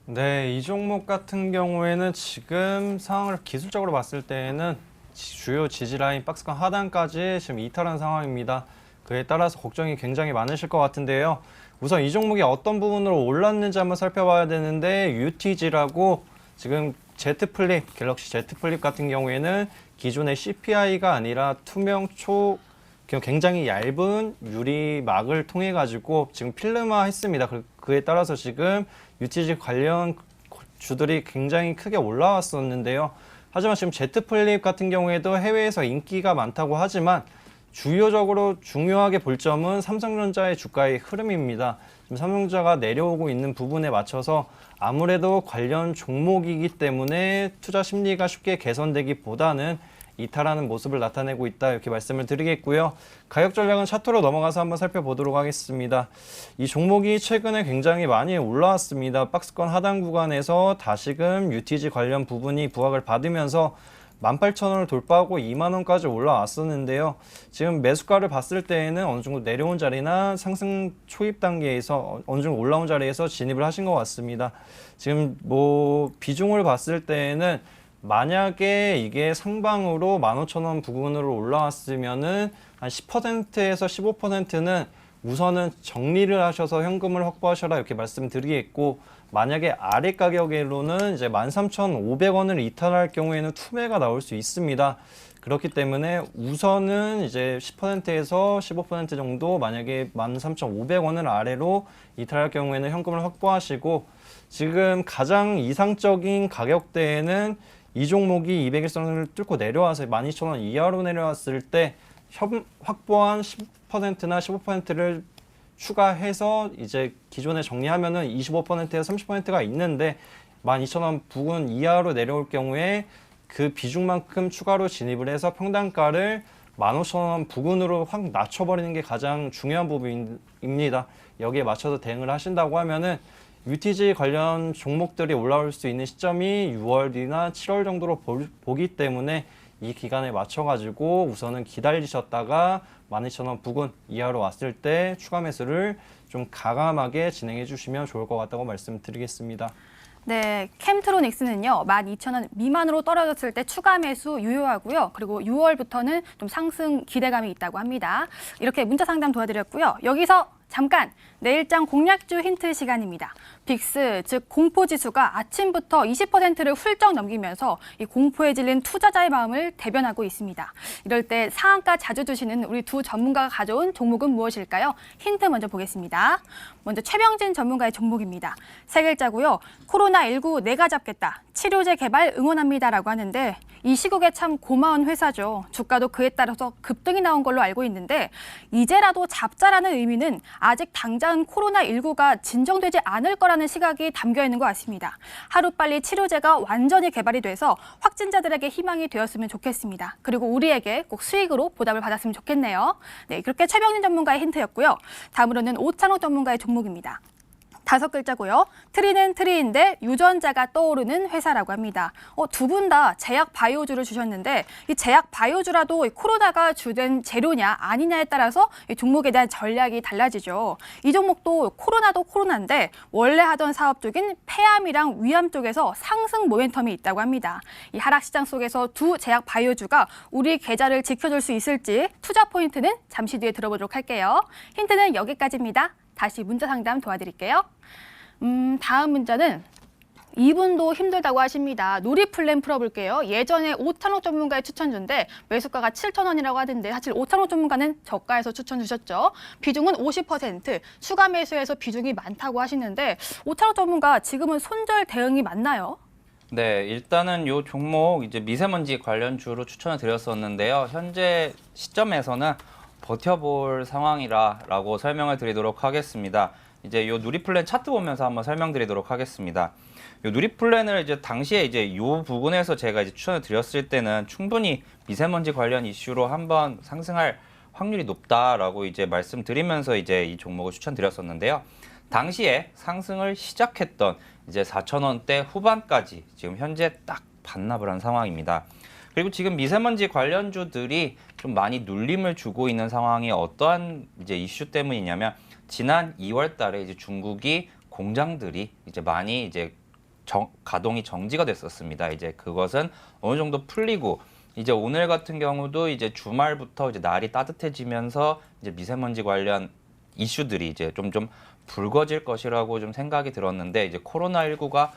네, 이 종목 같은 경우에는 지금 상황을 기술적으로 봤을 때에는 주요 지지라인 박스권 하단까지 지금 이탈한 상황입니다. 그에 따라서 걱정이 굉장히 많으실 것 같은데요. 우선 이 종목이 어떤 부분으로 올랐는지 한번 살펴봐야 되는데 UTG라고 지금 Z 플립, 갤럭시 Z 플립 같은 경우에는 기존의 CPI가 아니라 투명 굉장히 얇은 유리막을 통해 가지고 지금 필름화 했습니다. 그에 따라서 지금 UTG 관련 주들이 굉장히 크게 올라왔었는데요. 하지만 지금 Z 플립 같은 경우에도 해외에서 인기가 많다고 하지만 주요적으로 중요하게 볼 점은 삼성전자의 주가의 흐름입니다. 지금 삼성전자가 내려오고 있는 부분에 맞춰서 아무래도 관련 종목이기 때문에 투자 심리가 쉽게 개선되기보다는 이탈하는 모습을 나타내고 있다 이렇게 말씀을 드리겠고요. 가격 전략은 차트로 넘어가서 한번 살펴보도록 하겠습니다. 이 종목이 최근에 굉장히 많이 올라왔습니다. 박스권 하단 구간에서 다시금 UTG 관련 부분이 부각을 받으면서 18,000원을 돌파하고 2만 원까지 올라왔었는데요. 지금 매수가를 봤을 때에는 어느 정도 내려온 자리나 상승 초입 단계에서 어느 정도 올라온 자리에서 진입을 하신 것 같습니다. 지금 비중을 봤을 때에는 만약에 이게 상방으로 15,000원 부근으로 올라왔으면은 한 10%에서 15%는 우선은 정리를 하셔서 현금을 확보하셔라 이렇게 말씀드리겠고, 만약에 아래 가격으로는 이제 13,500원을 이탈할 경우에는 투매가 나올 수 있습니다. 그렇기 때문에 우선은 이제 10%에서 15% 정도 만약에 13,500원을 아래로 이탈할 경우에는 현금을 확보하시고, 지금 가장 이상적인 가격대에는 이 종목이 200일선을 뚫고 내려와서 12,000원 이하로 내려왔을 때 확보한 10%나 15%를 추가해서 이제 기존에 정리하면은 25%에서 30%가 있는데 12,000원 부근 이하로 내려올 경우에 그 비중만큼 추가로 진입을 해서 평단가를 15,000원 부근으로 확 낮춰버리는 게 가장 중요한 부분입니다. 여기에 맞춰서 대응을 하신다고 하면은 UTG 관련 종목들이 올라올 수 있는 시점이 6월이나 7월 정도로 보기 때문에 이 기간에 맞춰가지고 우선은 기다리셨다가 12,000원 부근 이하로 왔을 때 추가 매수를 좀 가감하게 진행해 주시면 좋을 것 같다고 말씀드리겠습니다. 네, 캠트로닉스는요, 12,000원 미만으로 떨어졌을 때 추가 매수 유효하고요. 그리고 6월부터는 좀 상승 기대감이 있다고 합니다. 이렇게 문자 상담 도와드렸고요. 여기서 잠깐 내일장 공략주 힌트 시간입니다. 빅스, 즉 공포지수가 아침부터 20%를 훌쩍 넘기면서 이 공포에 질린 투자자의 마음을 대변하고 있습니다. 이럴 때 상한가 자주 두시는 우리 두 전문가가 가져온 종목은 무엇일까요? 힌트 먼저 보겠습니다. 먼저 최병진 전문가의 종목입니다. 세 글자고요. 코로나19 내가 잡겠다. 치료제 개발 응원합니다라고 하는데 이 시국에 참 고마운 회사죠. 주가도 그에 따라서 급등이 나온 걸로 알고 있는데 이제라도 잡자라는 의미는 아직 당장 코로나19가 진정되지 않을 거라는 시각이 담겨 있는 것 같습니다. 하루빨리 치료제가 완전히 개발이 돼서 확진자들에게 희망이 되었으면 좋겠습니다. 그리고 우리에게 꼭 수익으로 보답을 받았으면 좋겠네요. 네, 그렇게 최병진 전문가의 힌트였고요. 다음으로는 오찬옥 전문가의 종목입니다. 5글자고요. 트리는 트리인데 유전자가 떠오르는 회사라고 합니다. 두 분 다 제약 바이오주를 주셨는데 이 제약 바이오주라도 코로나가 주된 재료냐 아니냐에 따라서 이 종목에 대한 전략이 달라지죠. 이 종목도 코로나도 코로나인데 원래 하던 사업 쪽인 폐암이랑 위암 쪽에서 상승 모멘텀이 있다고 합니다. 이 하락 시장 속에서 두 제약 바이오주가 우리 계좌를 지켜줄 수 있을지 투자 포인트는 잠시 뒤에 들어보도록 할게요. 힌트는 여기까지입니다. 다시 문자 상담 도와드릴게요. 다음 문자는 이분도 힘들다고 하십니다. 놀이플랜 풀어볼게요. 예전에 오찬옥 전문가의 추천주인데 매수가가 7,000원이라고 하던데 사실 오찬옥 전문가는 저가에서 추천 주셨죠. 비중은 50%, 추가 매수에서 비중이 많다고 하시는데 오찬옥 전문가 지금은 손절 대응이 맞나요? 네, 일단은 이 종목 이제 미세먼지 관련주로 추천을 드렸었는데요. 현재 시점에서는 버텨볼 상황이라고 설명을 드리도록 하겠습니다. 이제 요 누리플랜 차트 보면서 한번 설명드리도록 하겠습니다. 요 누리플랜을 이제 당시에 이제 요 부분에서 제가 이제 추천을 드렸을 때는 충분히 미세먼지 관련 이슈로 한번 상승할 확률이 높다라고 이제 말씀드리면서 이제 이 종목을 추천드렸었는데요. 당시에 상승을 시작했던 이제 4,000원대 후반까지 지금 현재 딱 반납을 한 상황입니다. 그리고 지금 미세먼지 관련주들이 좀 많이 눌림을 주고 있는 상황이 어떠한 이제 이슈 때문이냐면 지난 2월 달에 이제 중국이 공장들이 이제 많이 이제 가동이 정지가 됐었습니다. 이제 그것은 어느 정도 풀리고 이제 오늘 같은 경우도 이제 주말부터 이제 날이 따뜻해지면서 이제 미세먼지 관련 이슈들이 이제 좀 불거질 것이라고 좀 생각이 들었는데 이제 코로나19가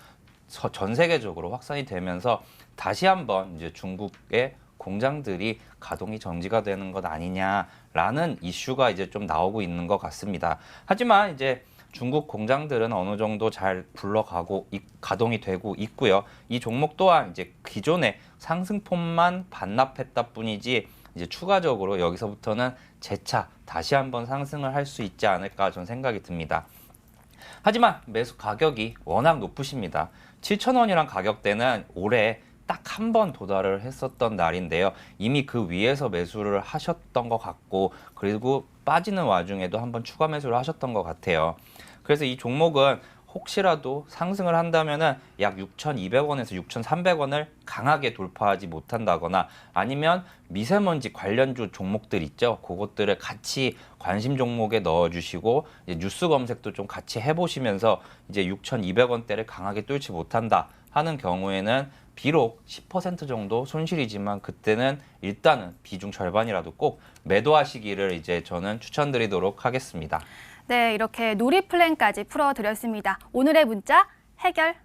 전 세계적으로 확산이 되면서 다시 한번 이제 중국의 공장들이 가동이 정지가 되는 것 아니냐라는 이슈가 이제 좀 나오고 있는 것 같습니다. 하지만 이제 중국 공장들은 어느 정도 잘 굴러가고 가동이 되고 있고요. 이 종목 또한 이제 기존의 상승폭만 반납했다 뿐이지 이제 추가적으로 여기서부터는 재차 다시 한번 상승을 할 수 있지 않을까 저는 생각이 듭니다. 하지만 매수 가격이 워낙 높으십니다. 7,000원이란 가격대는 올해 딱 한 번 도달을 했었던 날인데요. 이미 그 위에서 매수를 하셨던 것 같고 그리고 빠지는 와중에도 한번 추가 매수를 하셨던 것 같아요. 그래서 이 종목은 혹시라도 상승을 한다면은 약 6,200원에서 6,300원을 강하게 돌파하지 못한다거나 아니면 미세먼지 관련주 종목들 있죠. 그것들을 같이 관심 종목에 넣어주시고 이제 뉴스 검색도 좀 같이 해보시면서 이제 6,200원대를 강하게 뚫지 못한다 하는 경우에는 비록 10% 정도 손실이지만 그때는 일단은 비중 절반이라도 꼭 매도하시기를 이제 저는 추천드리도록 하겠습니다. 네, 이렇게 놀이플랜까지 풀어드렸습니다. 오늘의 문자 해결.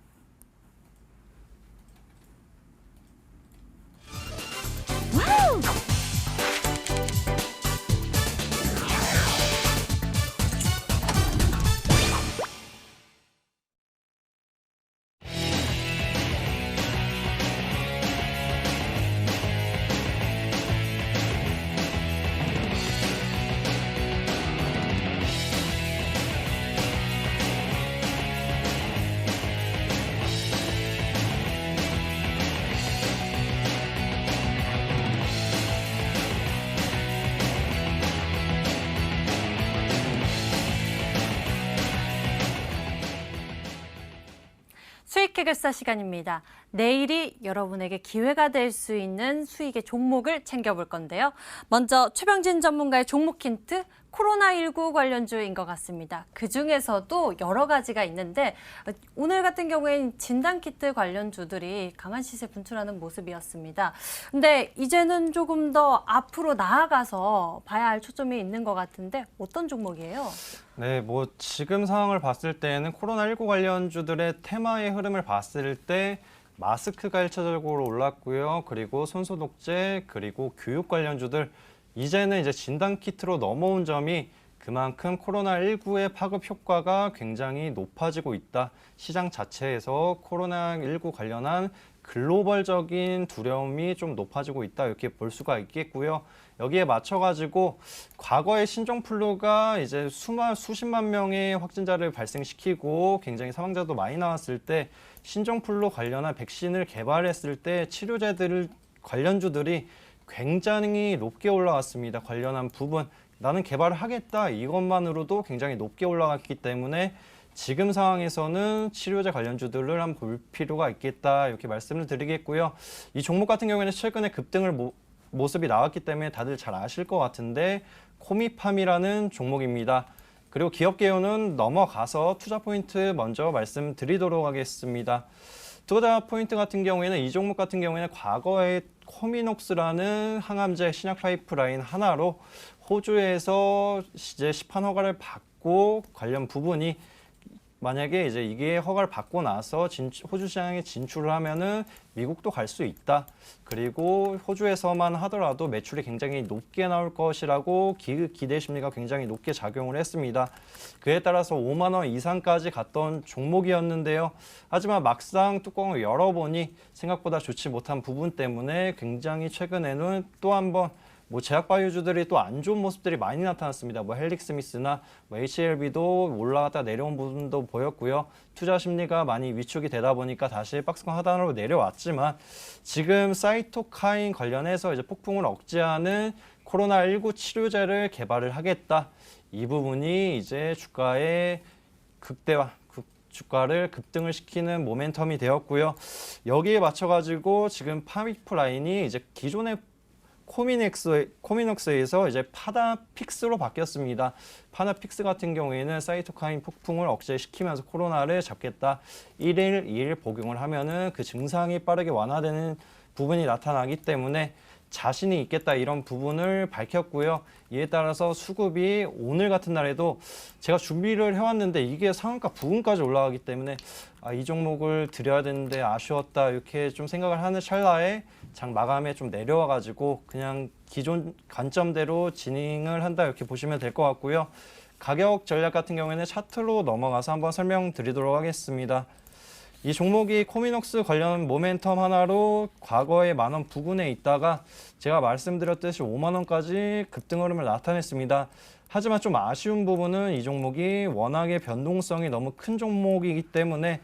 해결사 시간입니다. 내일이 여러분에게 기회가 될 수 있는 수익의 종목을 챙겨볼 건데요. 먼저 최병진 전문가의 종목 힌트, 코로나19 관련주인 것 같습니다. 그중에서도 여러 가지가 있는데 오늘 같은 경우에는 진단키트 관련주들이 강한 시세 분출하는 모습이었습니다. 근데 이제는 조금 더 앞으로 나아가서 봐야 할 초점이 있는 것 같은데 어떤 종목이에요? 네, 뭐 지금 상황을 봤을 때는 코로나19 관련주들의 테마의 흐름을 봤을 때 마스크가 1차적으로 올랐고요. 그리고 손소독제, 그리고 교육 관련주들 이제는 이제 진단키트로 넘어온 점이 그만큼 코로나19의 파급 효과가 굉장히 높아지고 있다. 시장 자체에서 코로나19 관련한 글로벌적인 두려움이 좀 높아지고 있다. 이렇게 볼 수가 있겠고요. 여기에 맞춰가지고 과거의 신종플루가 이제 수십만 명의 확진자를 발생시키고 굉장히 사망자도 많이 나왔을 때 신종플루 관련한 백신을 개발했을 때 치료제들 관련주들이 굉장히 높게 올라왔습니다. 관련한 부분 나는 개발을 하겠다 이것만으로도 굉장히 높게 올라갔기 때문에 지금 상황에서는 치료제 관련주들을 한번 볼 필요가 있겠다 이렇게 말씀을 드리겠고요. 이 종목 같은 경우에는 최근에 급등을 모습이 나왔기 때문에 다들 잘 아실 것 같은데 코미팜이라는 종목입니다. 그리고 기업 개요는 넘어가서 투자 포인트 먼저 말씀드리도록 하겠습니다. 투자 포인트 같은 경우에는 이 종목 같은 경우에는 과거에 코미녹스라는 항암제 신약 파이프라인 하나로 호주에서 이제 시판 허가를 받고 관련 부분이 만약에 이제 이게 허가를 받고 나서 호주 시장에 진출을 하면은 미국도 갈 수 있다. 그리고 호주에서만 하더라도 매출이 굉장히 높게 나올 것이라고 기대 심리가 굉장히 높게 작용을 했습니다. 그에 따라서 5만 원 이상까지 갔던 종목이었는데요. 하지만 막상 뚜껑을 열어보니 생각보다 좋지 못한 부분 때문에 굉장히 최근에는 또 한번 제약바이오주들이 또 안 좋은 모습들이 많이 나타났습니다. 헬릭스미스나 HLB도 올라갔다 내려온 부분도 보였고요. 투자 심리가 많이 위축이 되다 보니까 다시 박스권 하단으로 내려왔지만 지금 사이토카인 관련해서 이제 폭풍을 억제하는 코로나19 치료제를 개발을 하겠다. 이 부분이 이제 주가의 극대화, 주가를 급등을 시키는 모멘텀이 되었고요. 여기에 맞춰가지고 지금 파미프라인이 이제 기존의 코미녹스에서 이제 파나픽스로 바뀌었습니다. 파나픽스 같은 경우에는 사이토카인 폭풍을 억제시키면서 코로나를 잡겠다. 1일, 2일 복용을 하면은 그 증상이 빠르게 완화되는 부분이 나타나기 때문에 자신이 있겠다 이런 부분을 밝혔고요. 이에 따라서 수급이 오늘 같은 날에도 제가 준비를 해왔는데 이게 상한가 부근까지 올라가기 때문에 이 종목을 드려야 되는데 아쉬웠다 이렇게 좀 생각을 하는 찰나에 장 마감에 좀 내려와가지고 그냥 기존 관점대로 진행을 한다 이렇게 보시면 될 것 같고요. 가격 전략 같은 경우에는 차트로 넘어가서 한번 설명드리도록 하겠습니다. 이 종목이 코미녹스 관련 모멘텀 하나로 과거에 10,000원 부근에 있다가 제가 말씀드렸듯이 5만 원까지 급등 흐름을 나타냈습니다. 하지만 좀 아쉬운 부분은 이 종목이 워낙에 변동성이 너무 큰 종목이기 때문에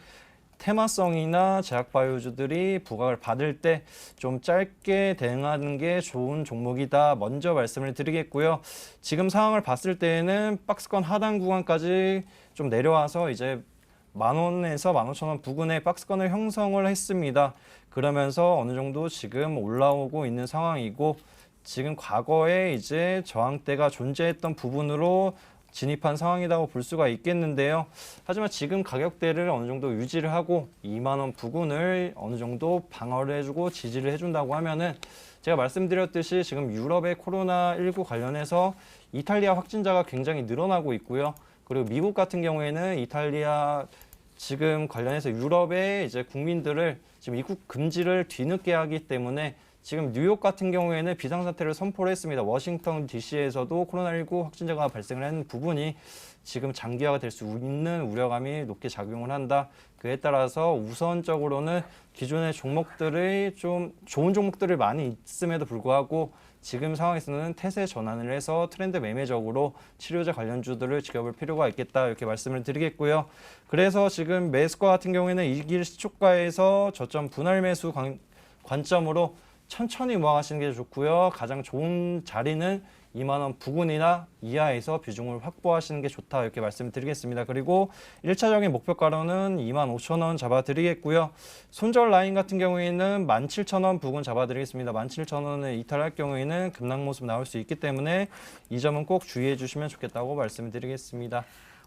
테마성이나 제약바이오주들이 부각을 받을 때 좀 짧게 대응하는 게 좋은 종목이다. 먼저 말씀을 드리겠고요. 지금 상황을 봤을 때에는 박스권 하단 구간까지 좀 내려와서 이제 10,000원에서 15,000원 부근에 박스권을 형성을 했습니다. 그러면서 어느 정도 지금 올라오고 있는 상황이고 지금 과거에 이제 저항대가 존재했던 부분으로 진입한 상황이라고 볼 수가 있겠는데요. 하지만 지금 가격대를 어느 정도 유지를 하고 2만 원 부근을 어느 정도 방어를 해주고 지지를 해준다고 하면은 제가 말씀드렸듯이 지금 유럽의 코로나19 관련해서 이탈리아 확진자가 굉장히 늘어나고 있고요. 그리고 미국 같은 경우에는 이탈리아 지금 관련해서 유럽의 이제 국민들을 지금 입국 금지를 뒤늦게 하기 때문에 지금 뉴욕 같은 경우에는 비상사태를 선포를 했습니다. 워싱턴 DC에서도 코로나19 확진자가 발생을 한 부분이 지금 장기화가 될 수 있는 우려감이 높게 작용을 한다. 그에 따라서 우선적으로는 기존의 종목들의 좀 좋은 종목들을 많이 있음에도 불구하고 지금 상황에서는 태세 전환을 해서 트렌드 매매적으로 치료제 관련주들을 지켜볼 필요가 있겠다 이렇게 말씀을 드리겠고요. 그래서 지금 매수가 같은 경우에는 1길 시초가에서 저점 분할 매수 관점으로 천천히 모아가시는 게 좋고요. 가장 좋은 자리는 2만 원 부근이나 이하에서 비중을 확보하시는 게 좋다 이렇게 말씀드리겠습니다. 그리고 1차적인 목표가로는 2만 5천 원 잡아드리겠고요. 손절 라인 같은 경우에는 17,000원 부근 잡아드리겠습니다. 17,000원을 이탈할 경우에는 급락 모습 나올 수 있기 때문에 이 점은 꼭 주의해 주시면 좋겠다고 말씀드리겠습니다.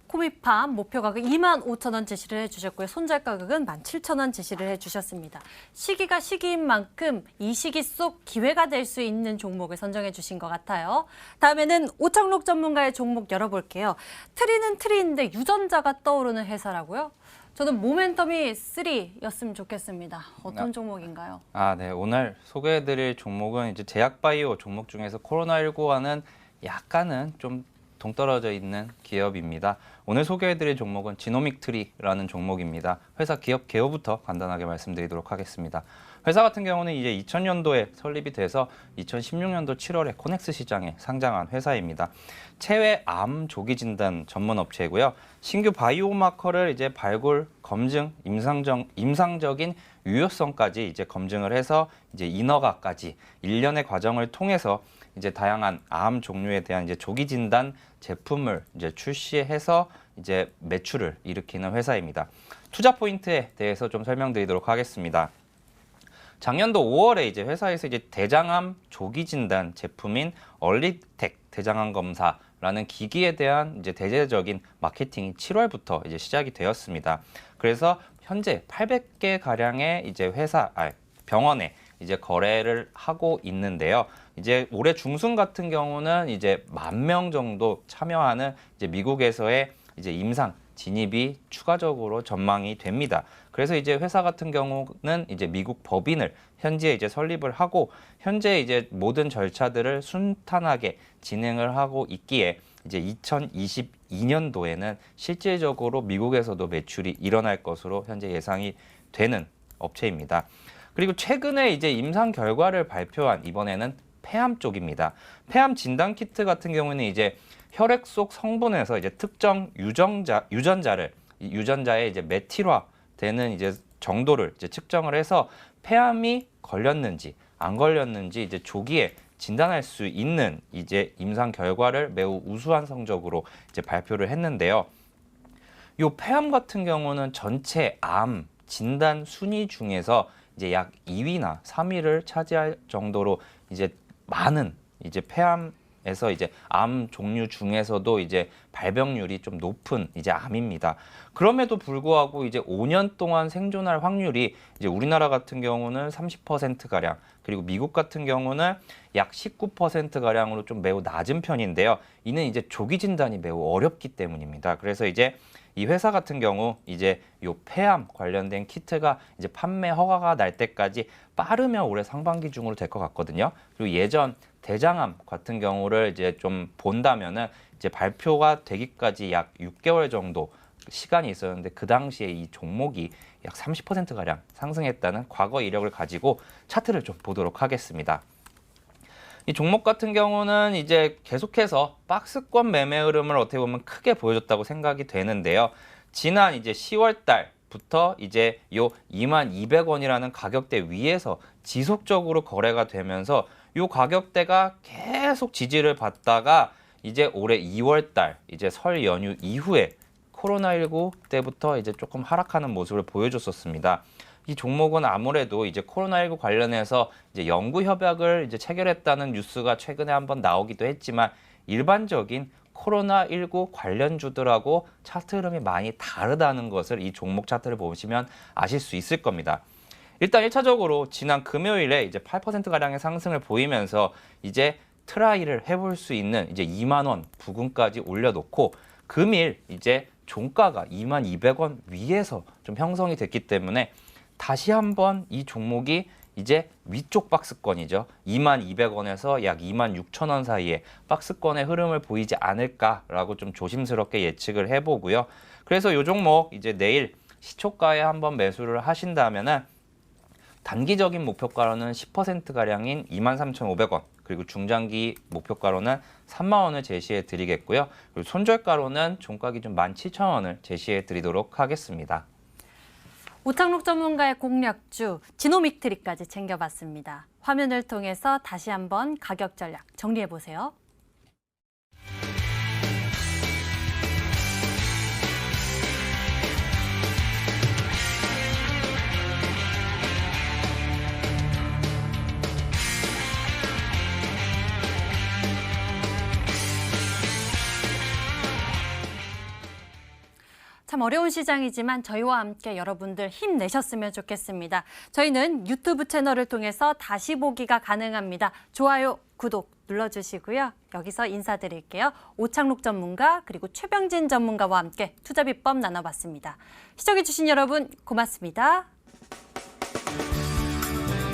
코미팜 목표 가격 2만 5천 원 제시를 해주셨고요. 손절 가격은 17,000원 제시를 해주셨습니다. 시기가 시기인 만큼 이 시기 속 기회가 될 수 있는 종목을 선정해 주신 것 같아요. 다음에는 오창록 전문가의 종목 열어볼게요. 트리는 트리인데 유전자가 떠오르는 회사라고요? 저는 모멘텀이 3였으면 좋겠습니다. 어떤 종목인가요? 네. 오늘 소개해드릴 종목은 이제 제약바이오 종목 중에서 코로나19와는 약간은 좀 동떨어져 있는 기업입니다. 오늘 소개해드릴 종목은 지노믹트리라는 종목입니다. 회사 기업 개요부터 간단하게 말씀드리도록 하겠습니다. 회사 같은 경우는 이제 2000년도에 설립이 돼서 2016년도 7월에 코넥스 시장에 상장한 회사입니다. 체외 암 조기 진단 전문 업체이고요. 신규 바이오마커를 이제 발굴, 검증, 임상적인 유효성까지 이제 검증을 해서 이제 인허가까지 일련의 과정을 통해서 이제 다양한 암 종류에 대한 이제 조기 진단 제품을 이제 출시해서 이제 매출을 일으키는 회사입니다. 투자 포인트에 대해서 좀 설명드리도록 하겠습니다. 작년도 5월에 이제 회사에서 이제 대장암 조기 진단 제품인 얼리텍 대장암 검사라는 기기에 대한 이제 대대적인 마케팅이 7월부터 이제 시작이 되었습니다. 그래서 현재 800개 가량의 이제 병원에 이제 거래를 하고 있는데요. 이제 올해 중순 같은 경우는 이제 10,000명 정도 참여하는 이제 미국에서의 이제 임상 진입이 추가적으로 전망이 됩니다. 그래서 이제 회사 같은 경우는 이제 미국 법인을 현지에 이제 설립을 하고 현재 이제 모든 절차들을 순탄하게 진행을 하고 있기에 이제 2022년도에는 실질적으로 미국에서도 매출이 일어날 것으로 현재 예상이 되는 업체입니다. 그리고 최근에 이제 임상 결과를 발표한 이번에는 폐암 쪽입니다. 폐암 진단 키트 같은 경우는 이제 혈액 속 성분에서 이제 특정 유전자의 이제 메틸화되는 이제 정도를 이제 측정을 해서 폐암이 걸렸는지 안 걸렸는지 이제 조기에 진단할 수 있는 이제 임상 결과를 매우 우수한 성적으로 이제 발표를 했는데요. 요 폐암 같은 경우는 전체 암 진단 순위 중에서 이제 약 2위나 3위를 차지할 정도로 이제 많은 이제 폐암에서 이제 암 종류 중에서도 이제 발병률이 좀 높은 이제 암입니다. 그럼에도 불구하고 이제 5년 동안 생존할 확률이 이제 우리나라 같은 경우는 30% 가량, 그리고 미국 같은 경우는 약 19% 가량으로 좀 매우 낮은 편인데요. 이는 이제 조기 진단이 매우 어렵기 때문입니다. 그래서 이제 이 회사 같은 경우 이제 요 폐암 관련된 키트가 이제 판매 허가가 날 때까지 빠르면 올해 상반기 중으로 될 것 같거든요. 그리고 예전 대장암 같은 경우를 이제 좀 본다면은 이제 발표가 되기까지 약 6개월 정도 시간이 있었는데 그 당시에 이 종목이 약 30% 가량 상승했다는 과거 이력을 가지고 차트를 좀 보도록 하겠습니다. 이 종목 같은 경우는 이제 계속해서 박스권 매매 흐름을 어떻게 보면 크게 보여줬다고 생각이 되는데요. 지난 이제 10월 달부터 이제 요 22,200원이라는 가격대 위에서 지속적으로 거래가 되면서 요 가격대가 계속 지지를 받다가 이제 올해 2월 달 이제 설 연휴 이후에 코로나19 때부터 이제 조금 하락하는 모습을 보여줬었습니다. 이 종목은 아무래도 이제 코로나19 관련해서 이제 연구 협약을 이제 체결했다는 뉴스가 최근에 한번 나오기도 했지만 일반적인 코로나19 관련주들하고 차트 흐름이 많이 다르다는 것을 이 종목 차트를 보시면 아실 수 있을 겁니다. 일단 1차적으로 지난 금요일에 이제 8% 가량의 상승을 보이면서 이제 트라이를 해볼 수 있는 이제 2만 원 부근까지 올려놓고 금일 이제 종가가 22,200원 위에서 좀 형성이 됐기 때문에 다시 한번 이 종목이 이제 위쪽 박스권이죠. 22,200원에서 약 26,000원 사이에 박스권의 흐름을 보이지 않을까라고 좀 조심스럽게 예측을 해보고요. 그래서 이 종목 이제 내일 시초가에 한번 매수를 하신다면은 단기적인 목표가로는 10%가량인 23,500원, 그리고 중장기 목표가로는 3만 원을 제시해 드리겠고요. 그리고 손절가로는 종가 기준 17,000원을 제시해 드리도록 하겠습니다. 오창록 전문가의 공략주 지노믹트리까지 챙겨봤습니다. 화면을 통해서 다시 한번 가격 전략 정리해 보세요. 참 어려운 시장이지만 저희와 함께 여러분들 힘내셨으면 좋겠습니다. 저희는 유튜브 채널을 통해서 다시 보기가 가능합니다. 좋아요, 구독 눌러주시고요. 여기서 인사드릴게요. 오창록 전문가 그리고 최병진 전문가와 함께 투자 비법 나눠봤습니다. 시청해주신 여러분 고맙습니다.